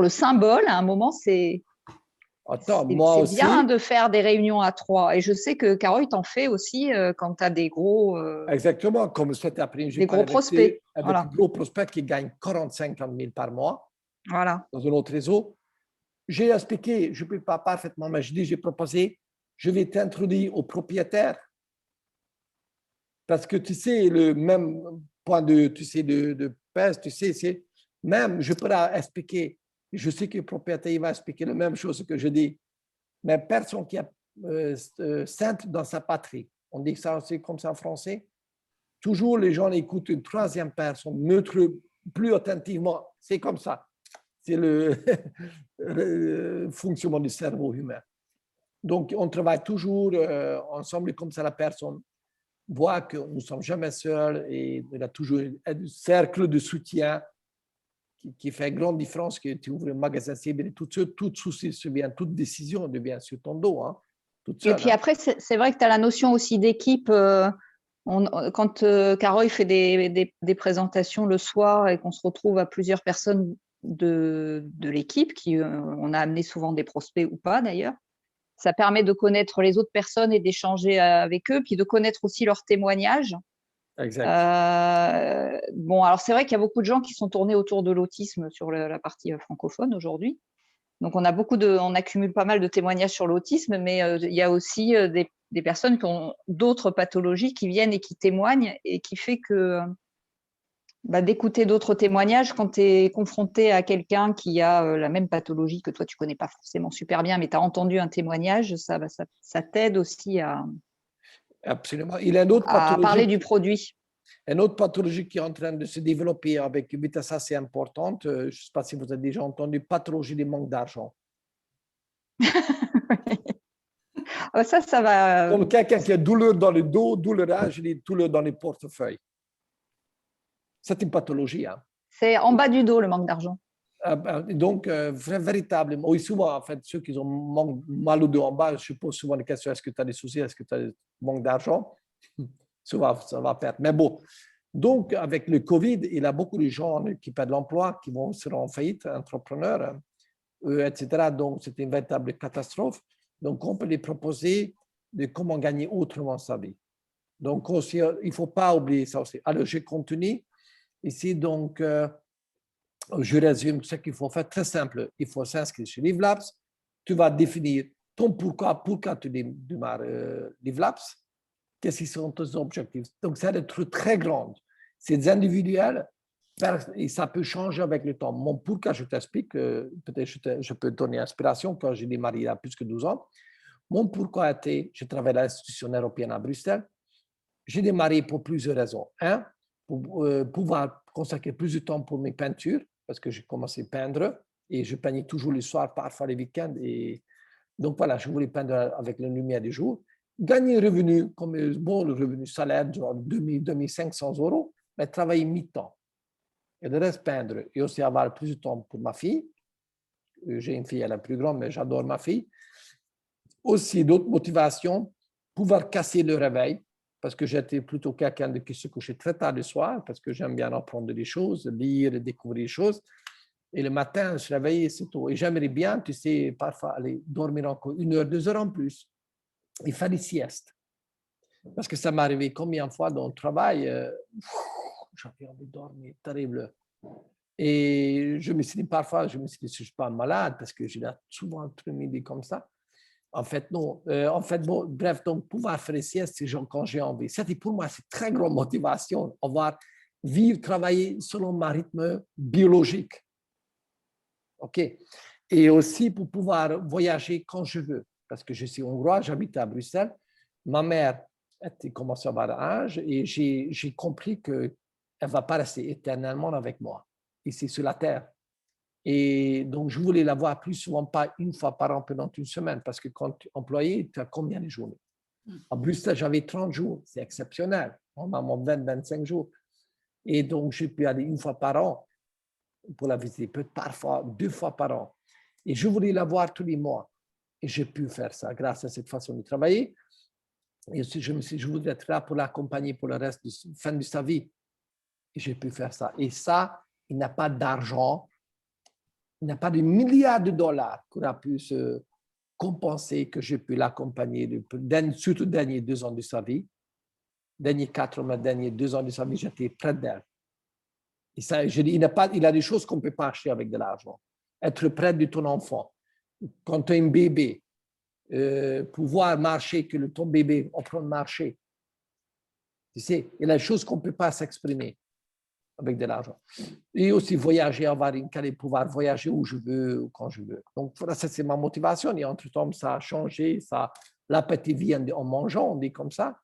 S1: symbole, à un moment, c'est
S2: Attends, moi
S1: bien
S2: aussi,
S1: de faire des réunions à 3. Et je sais que Caroy t'en fait aussi quand tu as des gros
S2: exactement, comme cet après-midi, j'ai parlé
S1: prospects.
S2: avec un
S1: Voilà.
S2: gros prospect qui gagne 40-50 000 par mois
S1: Voilà.
S2: dans un autre réseau. J'ai expliqué, je ne peux pas parfaitement, mais j'ai proposé, je vais t'introduire au propriétaire. Parce que tu sais, le même point de pèse, tu sais, c'est même, je pourrais expliquer, je sais que le propriétaire il va expliquer la même chose que je dis, mais personne qui est sainte dans sa patrie. On dit ça aussi comme ça en français. Toujours, les gens écoutent une troisième personne, neutre, plus attentivement. C'est comme ça. C'est le fonctionnement du cerveau humain. Donc, on travaille toujours ensemble, comme ça la personne voit que nous ne sommes jamais seuls et il a toujours un cercle de soutien qui fait une grande différence. Que tu ouvres un magasin cible et tout souci se vient, toute décision devient sur ton dos, hein, toute seule.
S1: Et puis après, c'est vrai que tu as la notion aussi d'équipe. Quand Caroy fait des présentations le soir et qu'on se retrouve à plusieurs personnes de l'équipe, on a amené souvent des prospects ou pas d'ailleurs, ça permet de connaître les autres personnes et d'échanger avec eux, puis de connaître aussi leurs témoignages.
S2: Exact.
S1: Bon, alors c'est vrai qu'il y a beaucoup de gens qui sont tournés autour de l'autisme sur la partie francophone aujourd'hui. Donc on accumule pas mal de témoignages sur l'autisme, mais il y a aussi des personnes qui ont d'autres pathologies qui viennent et qui témoignent, et qui fait que d'écouter d'autres témoignages quand tu es confronté à quelqu'un qui a la même pathologie que toi, tu connais pas forcément super bien, mais tu as entendu un témoignage, ça t'aide aussi
S2: Absolument. Il y a une autre
S1: à parler du
S2: pathologie.
S1: produit.
S2: Une autre pathologie qui est en train de se développer avec une vitesse assez importante, je ne sais pas si vous avez déjà entendu, pathologie du manque d'argent.
S1: Ça va.
S2: Comme quelqu'un qui a douleur dans le dos, douleur, je dis douleur dans les portefeuilles. C'est une pathologie. Hein.
S1: C'est en bas du dos, le manque d'argent.
S2: Donc, véritablement, oui, souvent, en fait, ceux qui ont mal au dos en bas, je pose souvent la question, est-ce que tu as des soucis, est-ce que tu as des manque d'argent? Souvent, ça va perdre. Mais bon, donc, avec le Covid, il y a beaucoup de gens qui perdent l'emploi, qui vont se rendre en faillite, entrepreneurs, etc. Donc, c'est une véritable catastrophe. Donc, on peut les proposer de comment gagner autrement sa vie. Donc, aussi, il ne faut pas oublier ça aussi. Alors, je continue. Ici, donc, je résume ce qu'il faut faire. Très simple. Il faut s'inscrire sur LiveLabs. Tu vas définir ton pourquoi tu démarres LiveLabs. Qu'est-ce qui sont tes objectifs? Donc, c'est des trucs très grands. C'est individuel et ça peut changer avec le temps. Mon pourquoi, je t'explique, peut-être je peux te donner inspiration quand j'ai démarré il y a plus que 12 ans. Mon pourquoi était, je travaille à l'institution européenne à Bruxelles. J'ai démarré pour plusieurs raisons. Un, pour pouvoir consacrer plus de temps pour mes peintures, parce que j'ai commencé à peindre et je peignais toujours le soir, parfois les week-ends. Et donc voilà, je voulais peindre avec la lumière du jour. Gagner un revenu, comme le revenu salaire, genre 2 500 €, mais travailler mi-temps. Et de reste peindre et aussi avoir plus de temps pour ma fille. J'ai une fille, elle est plus grande, mais j'adore ma fille. Aussi d'autres motivations, pouvoir casser le réveil, parce que j'étais plutôt quelqu'un qui se couchait très tard le soir, parce que j'aime bien apprendre des choses, lire, découvrir des choses. Et le matin, je réveillais, c'est tôt. Et j'aimerais bien, tu sais, parfois aller dormir encore 1 heure, 2 heures en plus. Et faire des siestes. Parce que ça m'est arrivé combien de fois dans le travail, j'avais envie de dormir, terrible. Et je me suis dit parfois, je ne suis pas malade, parce que j'ai souvent un midi comme ça. En fait, non. En fait, bon, bref, donc pouvoir faire des siestes, c'est quand j'ai envie. C'était pour moi, c'est très grande motivation. Avoir vivre, travailler selon mon rythme biologique. OK? Et aussi pour pouvoir voyager quand je veux. Parce que je suis hongrois, j'habite à Bruxelles. Ma mère commence à avoir l'âge et j'ai compris qu'elle ne va pas rester éternellement avec moi, ici sur la Terre. Et donc, je voulais la voir plus souvent, pas une fois par an pendant une semaine, parce que quand tu es employé, tu as combien de journées? En Bruxelles, j'avais 30 jours, c'est exceptionnel. Normalement, 20-25 jours. Et donc, je peux aller une fois par an pour la visiter, peut-être parfois 2 fois par an. Et je voulais la voir tous les mois. Et j'ai pu faire ça grâce à cette façon de travailler. Et aussi, je me suis dit, je voudrais être là pour l'accompagner pour le reste de fin de sa vie. Et j'ai pu faire ça. Et ça, il n'a pas d'argent, il n'a pas de milliards de dollars qui aura pu se compenser que j'ai pu l'accompagner, surtout les derniers 2 ans de sa vie. Derniers 4 mois, derniers 2 ans de sa vie, j'étais près d'elle. Et ça, je dis, il a des choses qu'on ne peut pas acheter avec de l'argent. Être près de ton enfant. Quand tu as un bébé, pouvoir marcher, que ton bébé apprend à marcher. Tu sais, il y a des choses qu'on ne peut pas s'exprimer avec de l'argent. Et aussi voyager, avoir une qualité, pouvoir voyager où je veux, quand je veux. Donc, voilà, ça, c'est ma motivation. Et entre-temps, ça a changé. L'appétit vient en mangeant, on dit comme ça.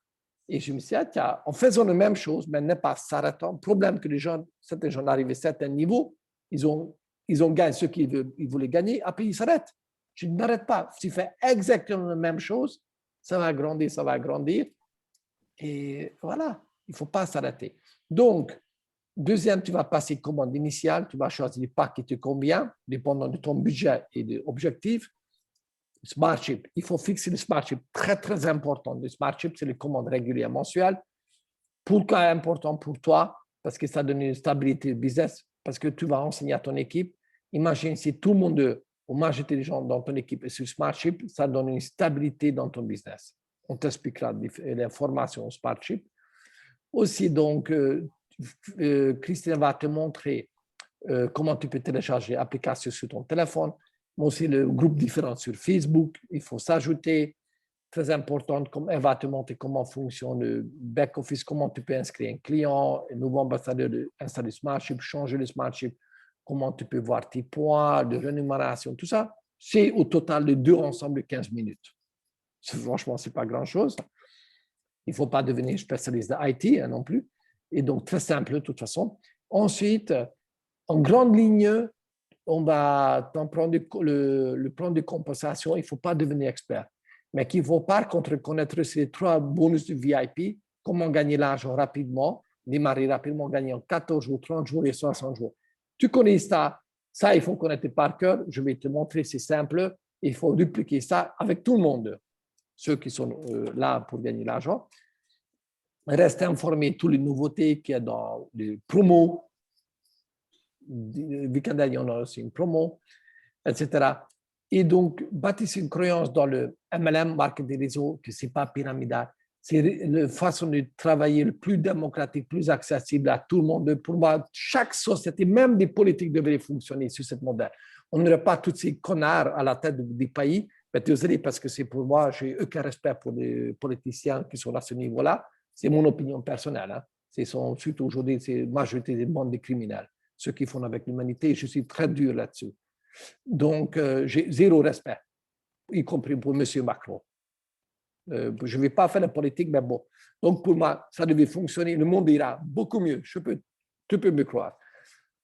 S2: Et je me suis dit, tiens, en faisant la même chose, mais n'est pas s'arrêtant. Le problème que certains gens arrivent à un certain niveau, ils ont gagné ce qu'ils voulaient gagner, après ils s'arrêtent. Je n'arrête pas. Si tu fais exactement la même chose, ça va grandir, ça va grandir. Et voilà, il ne faut pas s'arrêter. Donc, deuxième, tu vas passer commande initiale, tu vas choisir le pack qui te convient, dépendant de ton budget et de l'objectif. Smartship, il faut fixer le Smartship, très très important. Le Smartship, c'est les commandes régulières mensuelles. Pourquoi important pour toi? Parce que ça donne une stabilité de business, parce que tu vas enseigner à ton équipe. Imagine si tout le monde, ou majorité des gens dans ton équipe est sur Smartship, ça donne une stabilité dans ton business. On t'expliquera les formations Smartship. Aussi, donc, Christine va te montrer comment tu peux télécharger l'application sur ton téléphone, mais aussi le groupe différent sur Facebook. Il faut s'ajouter. Très important, comme elle va te montrer comment fonctionne le back-office, comment tu peux inscrire un client, un nouveau ambassadeur, installer Smartship, changer le Smartship, comment tu peux voir tes points de rémunération, tout ça. C'est au total de 2 ensemble de 15 minutes. Franchement, ce n'est pas grand-chose. Il ne faut pas devenir spécialiste de IT non plus. Et donc, très simple de toute façon. Ensuite, en grande ligne, on va t'en prendre le plan de compensation. Il ne faut pas devenir expert. Mais qu'il faut par contre connaître ces 3 bonus de VIP, comment gagner l'argent rapidement, démarrer rapidement, gagner en 14 jours, 30 jours et 60 jours. Tu connais ça, il faut connaître par cœur. Je vais te montrer, c'est simple. Il faut dupliquer ça avec tout le monde, ceux qui sont là pour gagner l'argent. Reste informé de toutes les nouveautés qu'il y a dans les promos. Le week-end dernier, on a aussi une promo, etc. Et donc, bâtir une croyance dans le MLM, marque des réseaux, que ce n'est pas pyramidal. C'est la façon de travailler le plus démocratique, plus accessible à tout le monde. Pour moi, chaque société, même des politiques, devraient fonctionner sur ce modèle. On n'aurait pas tous ces connards à la tête des pays. Mais désolé, parce que c'est pour moi, j'ai aucun respect pour les politiciens qui sont à ce niveau-là. C'est mon opinion personnelle. Hein. Surtout aujourd'hui, c'est la majorité des bandes de criminels. Ceux qui font avec l'humanité, je suis très dur là-dessus. Donc, j'ai zéro respect, y compris pour M. Macron. Je ne vais pas faire la politique, mais bon. Donc, pour moi, ça devait fonctionner. Le monde ira beaucoup mieux. Tu peux me croire.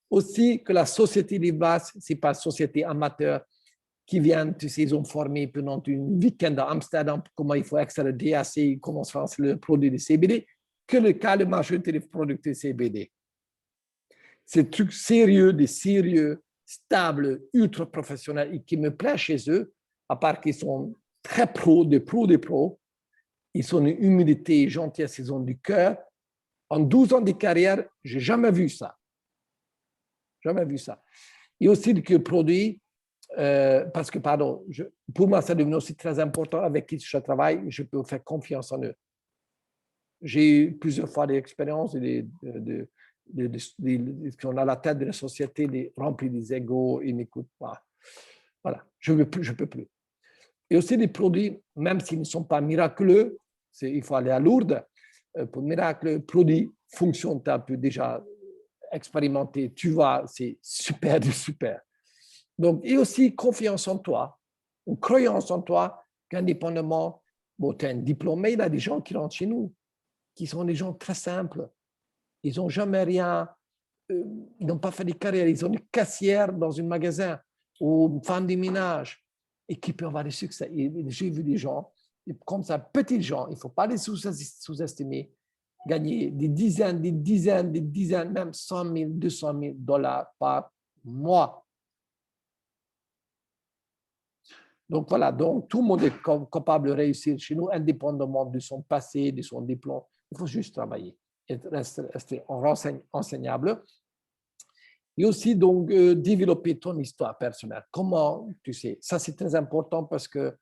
S2: Aussi, que la société Livas, ce n'est pas une société amateur qui vient, tu sais, ils ont formé pendant un week-end à Amsterdam comment il faut extraire le DHC, comment se fait le produit de CBD, que le cas de la majorité des produits de CBD. C'est des trucs sérieux, stables, ultra professionnels et qui me plaisent chez eux, à part qu'ils sont très des pros. Ils sont une humilité, gentillesse, ils ont du cœur. En 12 ans de carrière, je n'ai jamais vu ça. Jamais vu ça. Et aussi que produit, parce que, pour moi, ça devient aussi très important avec qui je travaille, je peux faire confiance en eux. J'ai eu plusieurs fois des expériences qu'on a la tête de la société remplie des égos, ils n'écoutent pas. Voilà, je ne peux plus. Et aussi des produits, même s'ils ne sont pas miraculeux, il faut aller à Lourdes, pour miracle, le produit fonctionne, tu as un peu déjà expérimenté, tu vois, c'est super, super. Donc, et aussi confiance en toi, une croyance en toi, qu'indépendamment, bon, tu es un diplômé, il y a des gens qui rentrent chez nous, qui sont des gens très simples. Ils n'ont jamais rien, ils n'ont pas fait de carrière, ils ont une cassière dans un magasin ou une femme de ménage et qui peuvent avoir du succès. J'ai vu des gens, comme ça, petits gens, il ne faut pas les sous-estimer, gagner des dizaines, même 100 000, 200 000 dollars par mois. Donc voilà, donc tout le monde est capable de réussir chez nous, indépendamment de son passé, de son diplôme. Il faut juste travailler et rester enseignable. Et aussi, donc, développer ton histoire personnelle. Comment, tu sais, ça c'est très important parce que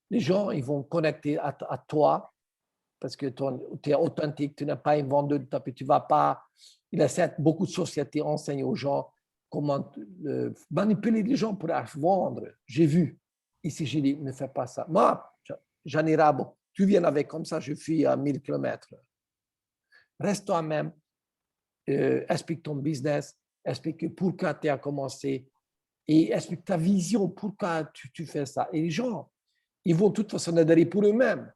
S2: les gens, ils vont connecter à toi parce que tu es authentique, tu n'es pas un vendeur de tapis, tu ne vas pas. Il y a beaucoup de sociétés enseignent aux gens comment manipuler les gens pour vendre. J'ai vu. Ici, j'ai dit, ne fais pas ça. Moi, j'en ai ras. Bon, tu viens avec comme ça, je fuis à 1000 km. Reste toi-même, explique ton business, explique pourquoi tu as commencé et explique ta vision, pourquoi tu fais ça. Et les gens, ils vont de toute façon adhérer pour eux-mêmes.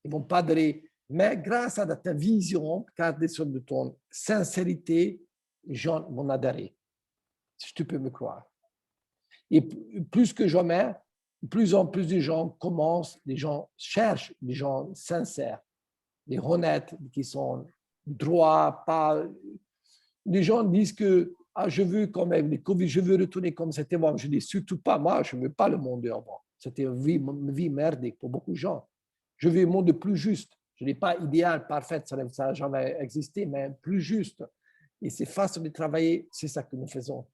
S2: Ils ne vont pas adhérer. Mais grâce à ta vision, grâce de ton sincérité, les gens vont adhérer. Si tu peux me croire. Et plus que jamais, de plus en plus de gens commencent, les gens cherchent des gens sincères, des honnêtes, qui sont droits, pas. Les gens disent que je veux quand même, les Covid, je veux retourner comme c'était moi. Je dis surtout pas, moi, je ne veux pas le monde d'avant. C'était une vie merdique pour beaucoup de gens. Je veux un monde plus juste. Je n'ai pas idéal, parfait, ça n'a jamais existé, mais plus juste. Et ces façons de travailler, c'est ça que nous faisons.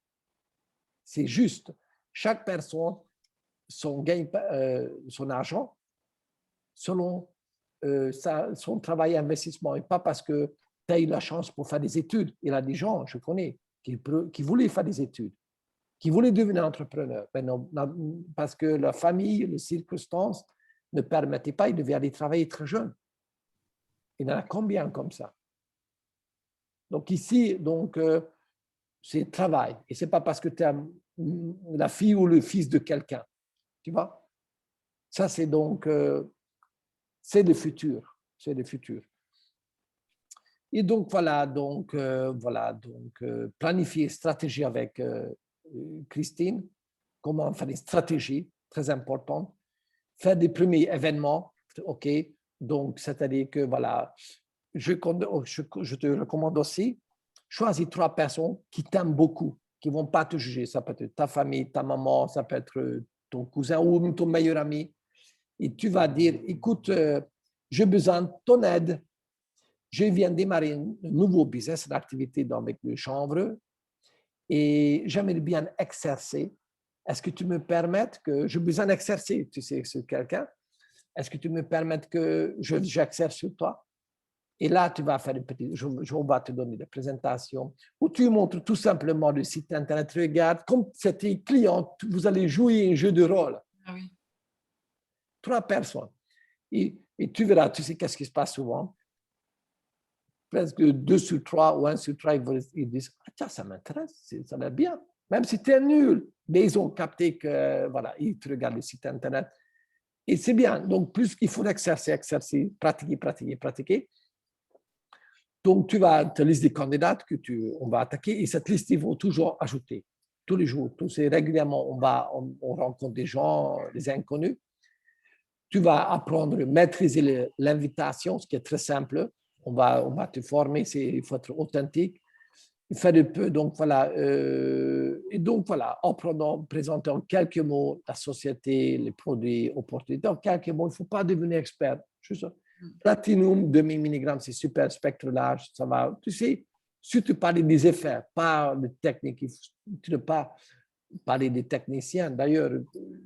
S2: C'est juste. Chaque personne gagne son argent selon son travail et investissement. Et pas parce que tu as eu la chance pour faire des études. Il y a des gens, je connais, qui voulaient faire des études, qui voulaient devenir entrepreneurs. Mais non, parce que la famille, les circonstances ne permettaient pas, ils devaient aller travailler très jeunes. Il y en a combien comme ça? Donc ici, c'est travail. Et ce n'est pas parce que tu es la fille ou le fils de quelqu'un. Tu vois? Ça, c'est donc, c'est le futur. C'est le futur. Et donc, planifier stratégie avec Christine, comment faire des stratégies, très importantes, faire des premiers événements, OK, donc c'est-à-dire que, voilà, je te recommande aussi, choisis 3 personnes qui t'aiment beaucoup, qui ne vont pas te juger, ça peut être ta famille, ta maman, ça peut être ton cousin ou ton meilleur ami, et tu vas dire, écoute, j'ai besoin de ton aide. Je viens de démarrer un nouveau business, une activité avec le chanvre et j'aimerais bien exercer. Est-ce que tu me permettes que j'ai besoin d'exercer, tu sais, sur quelqu'un? Est-ce que tu me permettes que j'exerce sur toi? Et là, tu vas faire une petite, on va te donner des présentations où tu montres tout simplement le site Internet. Regarde, comme c'était client, vous allez jouer un jeu de rôle.
S3: Ah oui.
S2: 3 personnes. Et tu verras, tu sais qu'est-ce qui se passe souvent? Presque 2 sur 3 ou 1 sur 3, ils disent « Ah tiens, ça m'intéresse, ça a l'air bien. » Même si tu es nul, mais ils ont capté que, voilà, ils te regardent le site Internet. Et c'est bien. Donc, plus qu'il faut exercer, pratiquer. Donc, tu vas te liste des candidats on va attaquer et cette liste, ils vont toujours ajouter. Tous les jours, régulièrement, on rencontre des gens, des inconnus. Tu vas apprendre à maîtriser l'invitation, ce qui est très simple. On va te former, il faut être authentique. Faire un peu, donc voilà, en présentant en quelques mots la société, les produits, opportunités, en quelques mots, il ne faut pas devenir expert. Juste Platinum, 2000 mg, c'est super, spectre large, ça va. Tu sais, surtout parler des effets, pas de techniques. Tu ne peux pas parler des techniciens. D'ailleurs,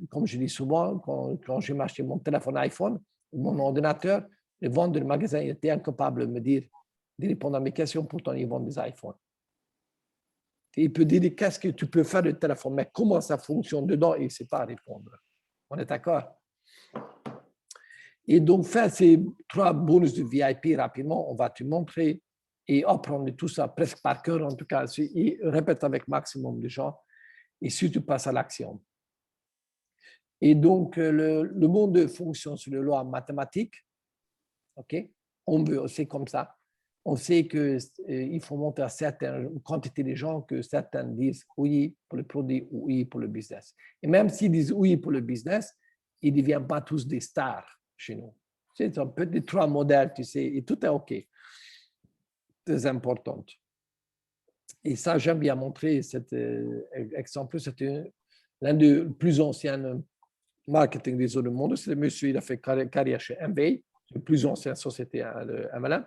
S2: comme je dis souvent, quand j'ai acheté mon téléphone iPhone, mon ordinateur, le vendeur du magasin était incapable de me dire, de répondre à mes questions, pourtant ils vendent des iPhones. Et il peut dire qu'est-ce que tu peux faire de téléphone, mais comment ça fonctionne dedans, il ne sait pas répondre. On est d'accord? Et donc, faire ces 3 bonus de VIP rapidement, on va te montrer et apprendre tout ça presque par cœur, en tout cas, et répète avec maximum de gens, et surtout passe à l'action. Et donc, le monde fonctionne sur les lois mathématiques. OK? On veut, c'est comme ça. On sait qu'il faut monter à certaines quantités de gens que certains disent oui pour le produit ou oui pour le business. Et même s'ils disent oui pour le business, ils ne deviennent pas tous des stars chez nous. C'est un peu des 3 modèles, tu sais, et tout est OK. Très importante. Et ça, j'aime bien montrer cet exemple. C'était l'un des plus anciens marketing réseau du monde. C'est le monsieur, il a fait carrière chez MBA, la plus ancienne société de MLM.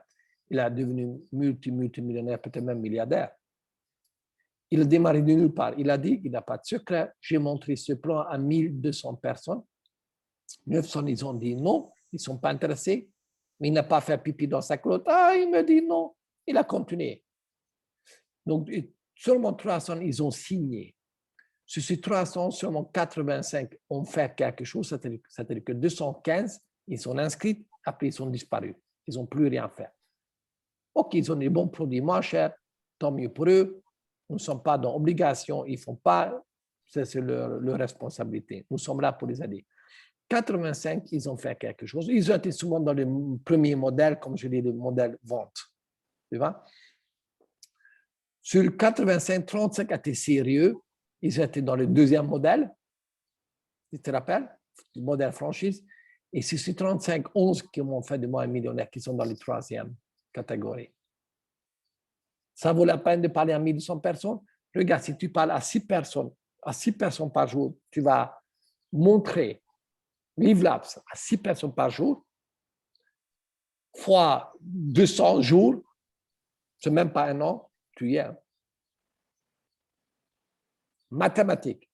S2: Il est devenu multimillionnaire, peut-être même milliardaire. Il a démarré de nulle part. Il a dit qu'il n'a pas de secret. J'ai montré ce plan à 1200 personnes. 900, ils ont dit non, ils ne sont pas intéressés. Mais il n'a pas fait pipi dans sa culotte. Ah, il me dit non. Il a continué. Donc, seulement 300, ils ont signé. Sur ces 300, seulement 85 ont fait quelque chose, c'est-à-dire que 215, ils sont inscrits, après ils sont disparus. Ils n'ont plus rien fait. OK, ils ont des bons produits moins chers, tant mieux pour eux. Nous ne sommes pas dans l'obligation, ils ne font pas, c'est leur responsabilité. Nous sommes là pour les aider. 85, ils ont fait quelque chose. Ils ont été souvent dans les premiers modèles, comme je dis, le modèle vente. Tu vois? Sur 85, 35 étaient sérieux. Ils étaient dans le 2e modèle. Tu te rappelles? Le modèle franchise. Et sur ces 35, 11 qui m'ont fait de moi un millionnaire, qui sont dans la 3e catégorie. Ça vaut la peine de parler à 1200 personnes? Regarde, si tu parles à 6 personnes par jour, tu vas montrer Live Labs à 6 personnes par jour, fois 200 jours, c'est même pas un an, tu y es. Mathématiques.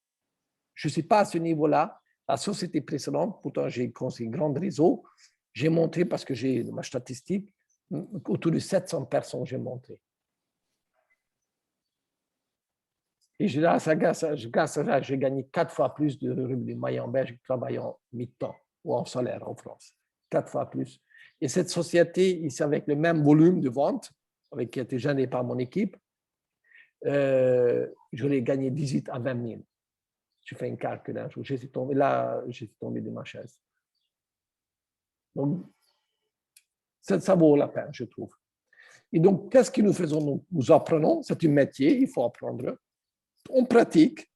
S2: Je ne suis pas à ce niveau-là. La société précédente, pourtant j'ai construit un grand réseau, j'ai montré, parce que j'ai ma statistique, autour de 700 personnes, j'ai montré. Et grâce à ça, j'ai gagné 4 fois plus de revenus moyens en Belgique travaillant mi-temps ou en salaire en France. 4 fois plus. Et cette société, ici, avec le même volume de vente, qui a été géré par mon équipe, je l'ai gagné 18 à 20 000. Je fais un calcul un jour. J'étais tombé de ma chaise. Donc, ça vaut la peine, je trouve. Et donc, qu'est-ce que nous faisons? Nous apprenons, c'est un métier, il faut apprendre. On pratique,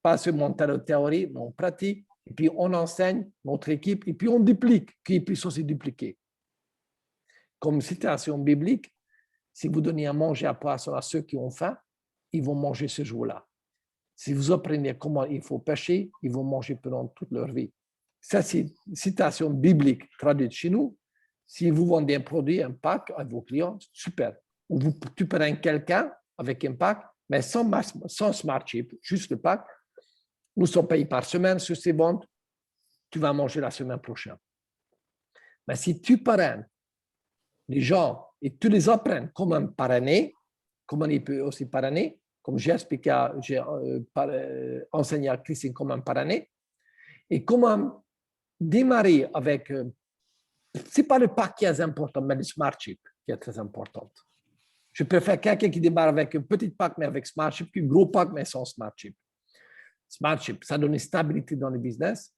S2: pas seulement la théorie, mais on pratique, et puis on enseigne notre équipe, et puis on duplique, qu'ils puissent aussi dupliquer. Comme citation biblique, si vous donnez à manger à poisson à ceux qui ont faim, ils vont manger ce jour-là. Si vous apprenez comment il faut pêcher, ils vont manger pendant toute leur vie. Ça, c'est une citation biblique traduite chez nous. Si vous vendez un produit, un pack à vos clients, super. Ou tu prends quelqu'un avec un pack, mais sans smart chip, juste le pack. Nous sommes payés par semaine sur ces ventes. Tu vas manger la semaine prochaine. Mais si tu parraines les gens et tu les apprends comment parrainer, comment ils peuvent aussi parrainer, comme j'ai expliqué, j'ai enseigné à Christine comment parrainer, et comment démarrer avec, ce n'est pas le pack qui est important, mais le smart chip qui est très important. Je préfère quelqu'un qui démarre avec un petit pack, mais avec smart chip, qu'un gros pack, mais sans smart chip. Smart chip, ça donne une stabilité dans le business.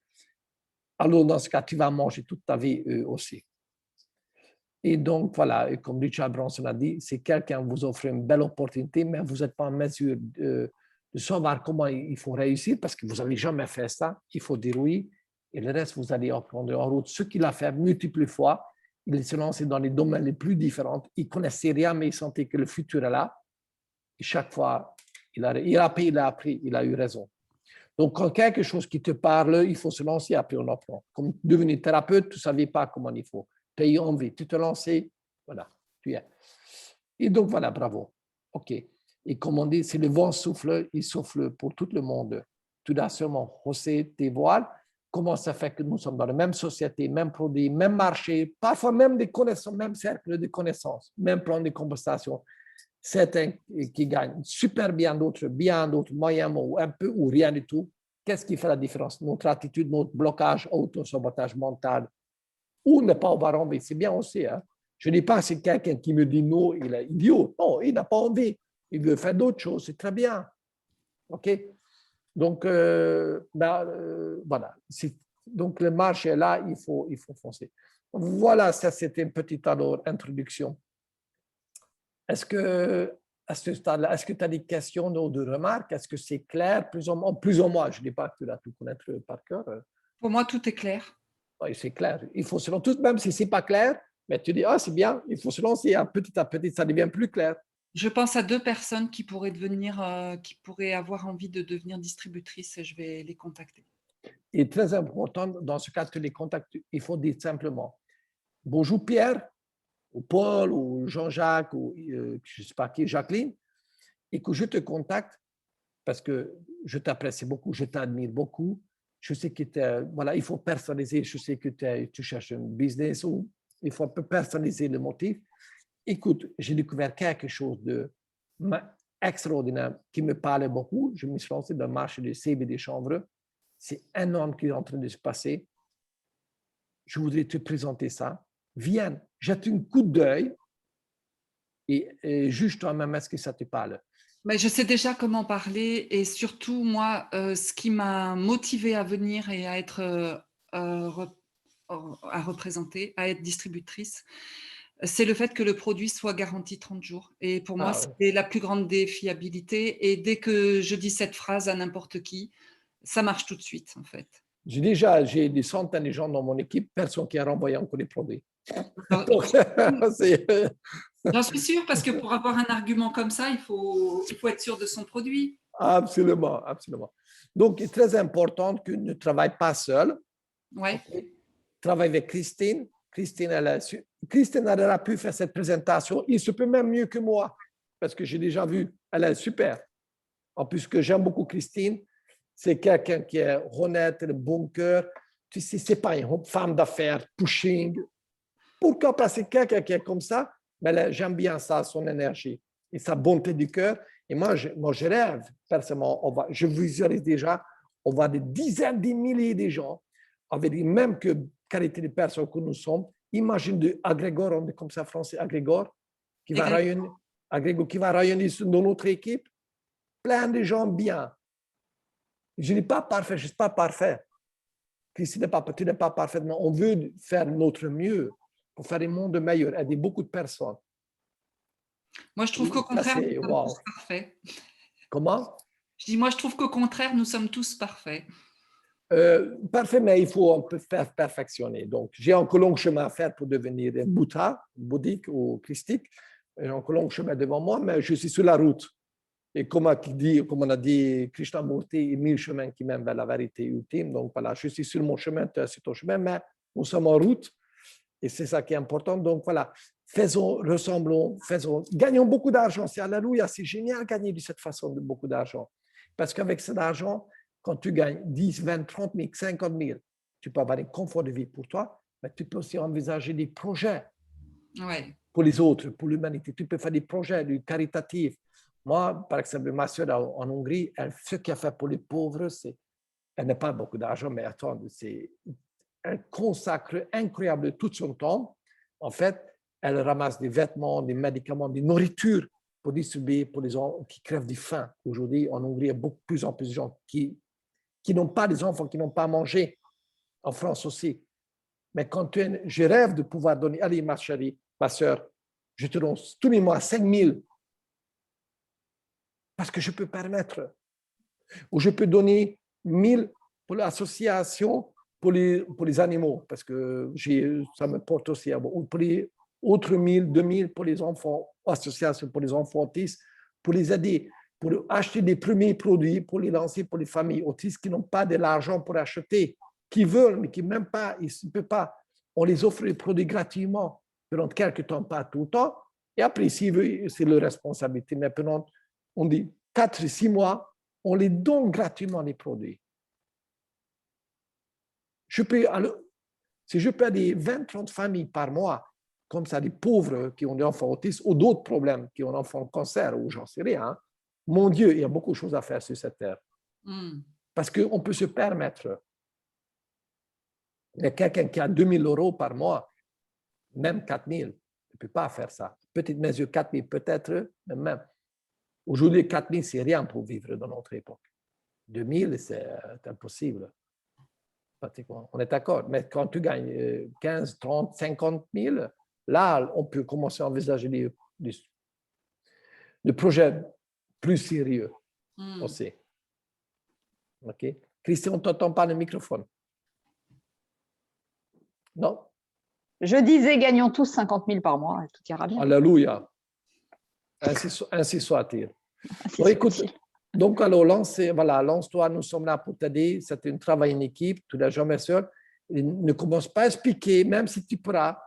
S2: Alors, dans ce cas, tu vas manger toute ta vie aussi. Et donc, voilà, et comme Richard Branson a dit, si quelqu'un vous offre une belle opportunité, mais vous n'êtes pas en mesure de savoir comment il faut réussir, parce que vous n'avez jamais fait ça, il faut dire oui, et le reste, vous allez apprendre en route. Ce qu'il a fait multiples fois, il s'est lancé dans les domaines les plus différents, il ne connaissait rien, mais il sentait que le futur est là. Et chaque fois, il a appris, il a eu raison. Donc, quand quelque chose qui te parle, il faut se lancer, après on apprend. Comme devenir thérapeute, tu ne savais pas comment il faut. Tu as eu envie, tu te lançais, voilà, tu y es. Et donc, voilà, bravo. OK. Et comme on dit, si le vent souffle, il souffle pour tout le monde. Tu dois seulement hausser tes voiles. Comment ça fait que nous sommes dans la même société, même produit, même marché, parfois même des connaissances, même cercle de connaissances, même plan de conversation. Certains qui gagnent super bien, d'autres moyennement, ou un peu, ou rien du tout. Qu'est-ce qui fait la différence? Notre attitude, notre blocage, auto-sabotage mental. ou ne pas avoir envie. C'est bien aussi. Hein? Je ne dis pas que c'est quelqu'un qui me dit non, il est idiot. Non, il n'a pas envie. Il veut faire d'autres choses. C'est très bien. OK? Donc, voilà. Donc, le marché est là, il faut foncer. Voilà, ça, c'était une petite introduction. Est-ce que, à ce stade-là, est-ce que tu as des questions ou des remarques? Est-ce que c'est clair, plus ou moins? Je ne dis pas que tu dois tout connaître par cœur.
S3: Pour moi, tout est clair.
S2: Oui, c'est clair. Il faut se lancer, même si ce n'est pas clair, mais tu dis, ah, c'est bien, il faut se lancer. Petit à petit, ça devient plus clair.
S3: Je pense à 2 personnes qui pourraient qui pourraient avoir envie de devenir distributrices et je vais les contacter.
S2: Et très important, dans ce cas, tu les contactes, il faut dire simplement, bonjour Pierre, ou Paul, ou Jean-Jacques, ou je ne sais pas qui, Jacqueline, et que je te contacte parce que je t'apprécie beaucoup, je t'admire beaucoup. Je sais que voilà, il faut personnaliser, je sais que tu cherches un business ou il faut un peu personnaliser le motif. Écoute, j'ai découvert quelque chose d'extraordinaire qui me parlait beaucoup. Je me suis lancé dans le marché du cèpe des chanvre. C'est énorme qui est en train de se passer. Je voudrais te présenter ça. Viens, jette un coup d'œil et juge toi-même est-ce que ça te parle.
S3: Mais je sais déjà comment parler et surtout, moi, ce qui m'a motivée à venir et à être à représenter, à être distributrice, c'est le fait que le produit soit garanti 30 jours. Et pour moi, c'est la plus grande des fiabilités. Et dès que je dis cette phrase à n'importe qui, ça marche tout de suite, en fait.
S2: J'ai des centaines de gens dans mon équipe, personne qui a renvoyé encore les produits.
S3: J'en suis sûre, parce que pour avoir un argument comme ça, il faut être sûr de son produit.
S2: Absolument, absolument. Donc, il est très important que ne travaille pas seul.
S3: Ouais.
S2: Okay. Travaille avec Christine. Christine, elle aura pu faire cette présentation. Il se peut même mieux que moi, parce que j'ai déjà vu. Elle est super. En plus, que j'aime beaucoup Christine, c'est quelqu'un qui est honnête, de bon cœur. Tu sais, c'est pas une femme d'affaires, pushing. Pourquoi? Parce que quelqu'un qui est comme ça, mais j'aime bien ça, son énergie et sa bonté du cœur. Et moi, je rêve, personnellement, je visualise déjà, on va des dizaines de milliers de gens, avec les mêmes qualités de personnes que nous sommes. Imagine de Agrégor, on dit comme ça français, Agrégor, qui va rayonner dans notre équipe. Plein de gens bien. Je n'ai pas parfait, je ne suis pas parfait. Tu n'es pas parfait. On veut faire notre mieux pour faire un monde meilleur, aider beaucoup de personnes.
S3: Moi, je trouve qu'au contraire, nous sommes tous parfaits.
S2: Comment?
S3: Je dis, moi, je trouve qu'au contraire, nous sommes tous parfaits.
S2: Parfait, mais il faut un peu faire perfectionner. Donc, j'ai encore long chemin à faire pour devenir un bouddhique ou christique. J'ai encore long chemin devant moi, mais je suis sur la route. Et comme on a dit Krishnamurti, il y a 1000 chemins qui mènent vers la vérité ultime. Donc voilà, je suis sur mon chemin, tu es sur ton chemin, mais nous sommes en route. Et c'est ça qui est important. Donc voilà, ressemblons, gagnons beaucoup d'argent. C'est alléluia, c'est génial gagner de cette façon beaucoup d'argent. Parce qu'avec cet argent, quand tu gagnes 10, 20, 30 000, 50 000, tu peux avoir un confort de vie pour toi, mais tu peux aussi envisager des projets pour les autres, pour l'humanité. Tu peux faire des projets caritatifs. Moi, par exemple, ma soeur en Hongrie, ce qu'elle fait pour les pauvres, elle n'a pas beaucoup d'argent, mais attends, elle consacre incroyable tout son temps. En fait, elle ramasse des vêtements, des médicaments, des nourritures pour distribuer pour les gens qui crèvent de faim. Aujourd'hui, en Hongrie, il y a beaucoup plus en plus de gens qui n'ont pas des enfants, qui n'ont pas à manger. En France aussi. Mais je rêve de pouvoir donner, allez, ma chérie, ma soeur, je te donne tous les mois 5 000 parce que je peux permettre. Ou je peux donner 1 000 pour l'association pour les animaux, parce que ça me porte aussi à ou pour les autres 1 000, 2 000 pour les enfants, association pour les enfants autistes, pour les aider, pour acheter des premiers produits, pour les lancer pour les familles autistes qui n'ont pas de l'argent pour acheter, qui veulent, mais qui même pas, ils ne peuvent pas. On les offre les produits gratuitement pendant quelques temps, pas tout le temps. Et après, s'ils veulent, c'est leur responsabilité. Mais pendant, on dit 4, 6 mois, on les donne gratuitement les produits. Si je peux aider 20, 30 familles par mois, comme ça, des pauvres qui ont des enfants autistes ou d'autres problèmes, qui ont un enfant cancer ou j'en sais rien, mon Dieu, il y a beaucoup de choses à faire sur cette terre. Parce qu'on peut se permettre. Mais quelqu'un qui a 2 000 € par mois, même 4 000, ne peut pas faire ça. Petite mesure, 4 000 peut-être, mais même. Aujourd'hui, 4 000, c'est rien pour vivre dans notre époque. 2 000, c'est impossible. Pratiquement. On est d'accord. Mais quand tu gagnes 15, 30, 50 000, là, on peut commencer à envisager des projets plus sérieux aussi. OK. Christian, on ne t'entend pas le microphone. Non?
S1: Je disais, gagnons tous 50 000 par mois, et tout ira bien.
S2: Alléluia. Ainsi soit-il. Bon, écoute, donc, alors, lance-toi, nous sommes là pour t'aider. C'est un travail en équipe, tu n'es jamais seul. Et ne commence pas à expliquer, même si tu pourras,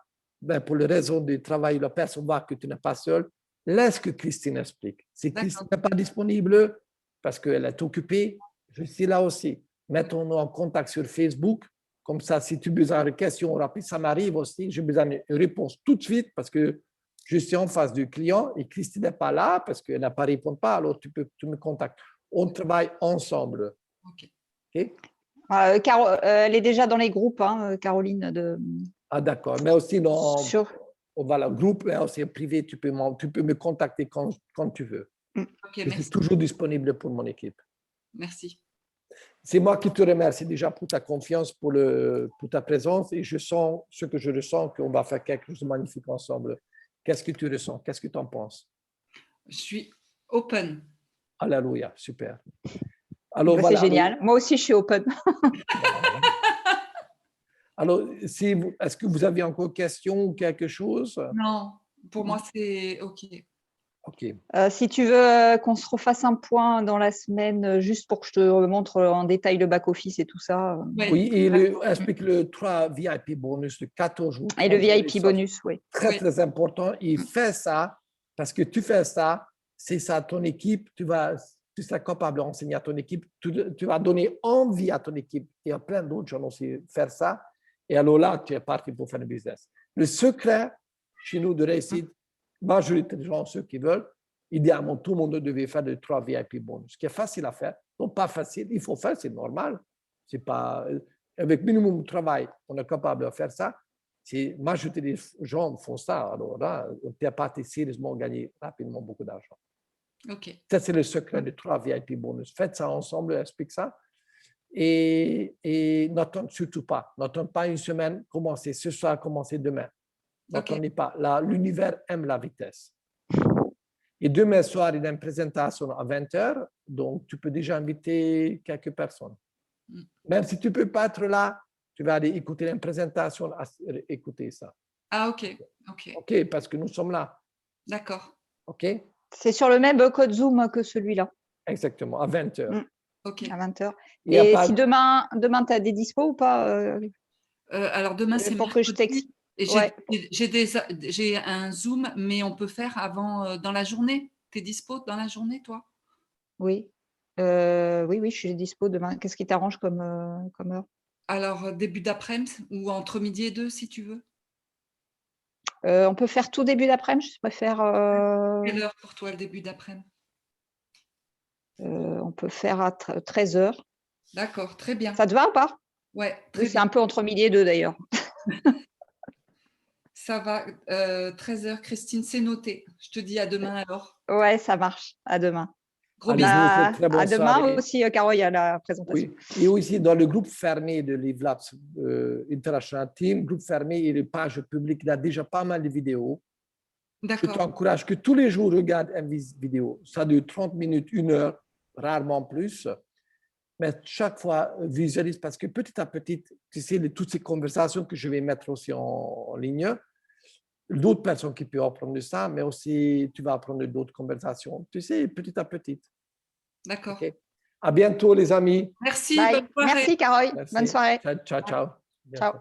S2: ben, pour les raisons du travail, la personne voit que tu n'es pas seul. Laisse que Christine explique. Si Christine n'est pas disponible parce qu'elle est occupée, je suis là aussi. Mettons-nous en contact sur Facebook. Comme ça, si tu as besoin de questions rapides, ça m'arrive aussi. J'ai besoin d'une réponse tout de suite parce que je suis en face du client et Christine n'est pas là parce qu'elle n'a pas répondu pas. Alors, tu me contactes. On travaille ensemble.
S3: OK.
S2: Okay?
S1: Elle est déjà dans les groupes, hein, Caroline.
S2: Ah, d'accord. Mais aussi dans le groupe, mais aussi privé, tu peux me contacter quand tu veux.
S3: Okay,
S2: je suis toujours disponible pour mon équipe.
S3: Merci.
S2: C'est moi qui te remercie déjà pour ta confiance, pour ta présence et je sens ce que je ressens, qu'on va faire quelque chose de magnifique ensemble. Qu'est-ce que tu ressens? Qu'est-ce que tu en penses?
S3: Je suis open.
S2: Alléluia, super. Alors,
S1: c'est génial. Moi aussi, je suis open.
S2: Alors, est-ce que vous avez encore question ou quelque chose?
S3: Non, pour moi, c'est OK.
S2: OK.
S1: Si tu veux qu'on se refasse un point dans la semaine, juste pour que je te montre en détail le back-office et tout ça.
S2: Oui, et explique le 3 VIP bonus de 14 jours.
S1: Et le VIP bonus, oui.
S2: Très, très important. Il fait ça parce que tu fais ça, c'est ça ton équipe, tu seras capable d'enseigner à ton équipe, tu vas donner envie à ton équipe. Il y a plein d'autres gens aussi faire ça. Et alors là, tu es parti pour faire le business. Le secret chez nous de réussite, majorité des gens, ceux qui veulent, idéalement, tout le monde devait faire le 3 VIP bonus, ce qui est facile à faire. Donc, pas facile, il faut faire, c'est normal. C'est pas, avec minimum de travail, on est capable de faire ça. Si majorité des gens font ça, alors là, tu es parti sérieusement gagner rapidement beaucoup d'argent.
S3: OK.
S2: Ça, c'est le secret de 3 VIP bonus. Faites ça ensemble, explique ça. Et n'attendez surtout pas. N'attendez pas une semaine, commencez ce soir, commencez demain. N'attendez pas. L'univers aime la vitesse. Et demain soir, il y a une présentation à 20h, donc tu peux déjà inviter quelques personnes. Même si tu ne peux pas être là, tu vas aller écouter une présentation, écouter ça.
S3: Ah, OK.
S2: OK, parce que nous sommes là.
S3: D'accord.
S2: OK?
S1: C'est sur le même code Zoom que celui-là.
S2: Exactement, à 20h.
S3: OK.
S1: À 20h. Et si demain tu as des dispos ou pas
S3: alors, demain, c'est
S1: pour que je t'explique.
S3: J'ai un Zoom, mais on peut faire avant, dans la journée. Tu es dispo dans la journée, toi?
S1: Oui. Oui, je suis dispo demain. Qu'est-ce qui t'arrange comme heure?
S3: Alors, début d'après-midi ou entre midi et 2, si tu veux.
S1: On peut faire tout début d'après-midi, je préfère.
S3: Quelle heure pour toi, le début d'après-midi?
S1: On peut faire à 13h.
S3: D'accord, très bien.
S1: Ça te va ou pas?
S3: Ouais, très
S1: bien. C'est un peu entre midi et 2 d'ailleurs.
S3: Ça va, 13h, Christine, c'est noté. Je te dis à demain alors.
S1: Ouais, ça marche. À demain.
S3: Gros bisous.
S1: À demain aussi, Caro, il y a la présentation.
S2: Oui, et aussi dans le groupe fermé de LiveLabs International Team, groupe fermé et les pages publiques, il y a déjà pas mal de vidéos. Je t'encourage que tous les jours, regarde une vidéo. Ça dure 30 minutes, 1 heure, rarement plus. Mais chaque fois, visualise parce que petit à petit, tu sais, toutes ces conversations que je vais mettre aussi en ligne, d'autres personnes qui peuvent apprendre de ça, mais aussi tu vas apprendre d'autres conversations, tu sais, petit à petit.
S3: D'accord.
S2: Okay. À bientôt, les amis.
S3: Merci.
S1: Bye.
S3: Bonne soirée.
S1: Merci, Carole. Bonne soirée.
S2: Ciao, ciao.
S1: Ciao.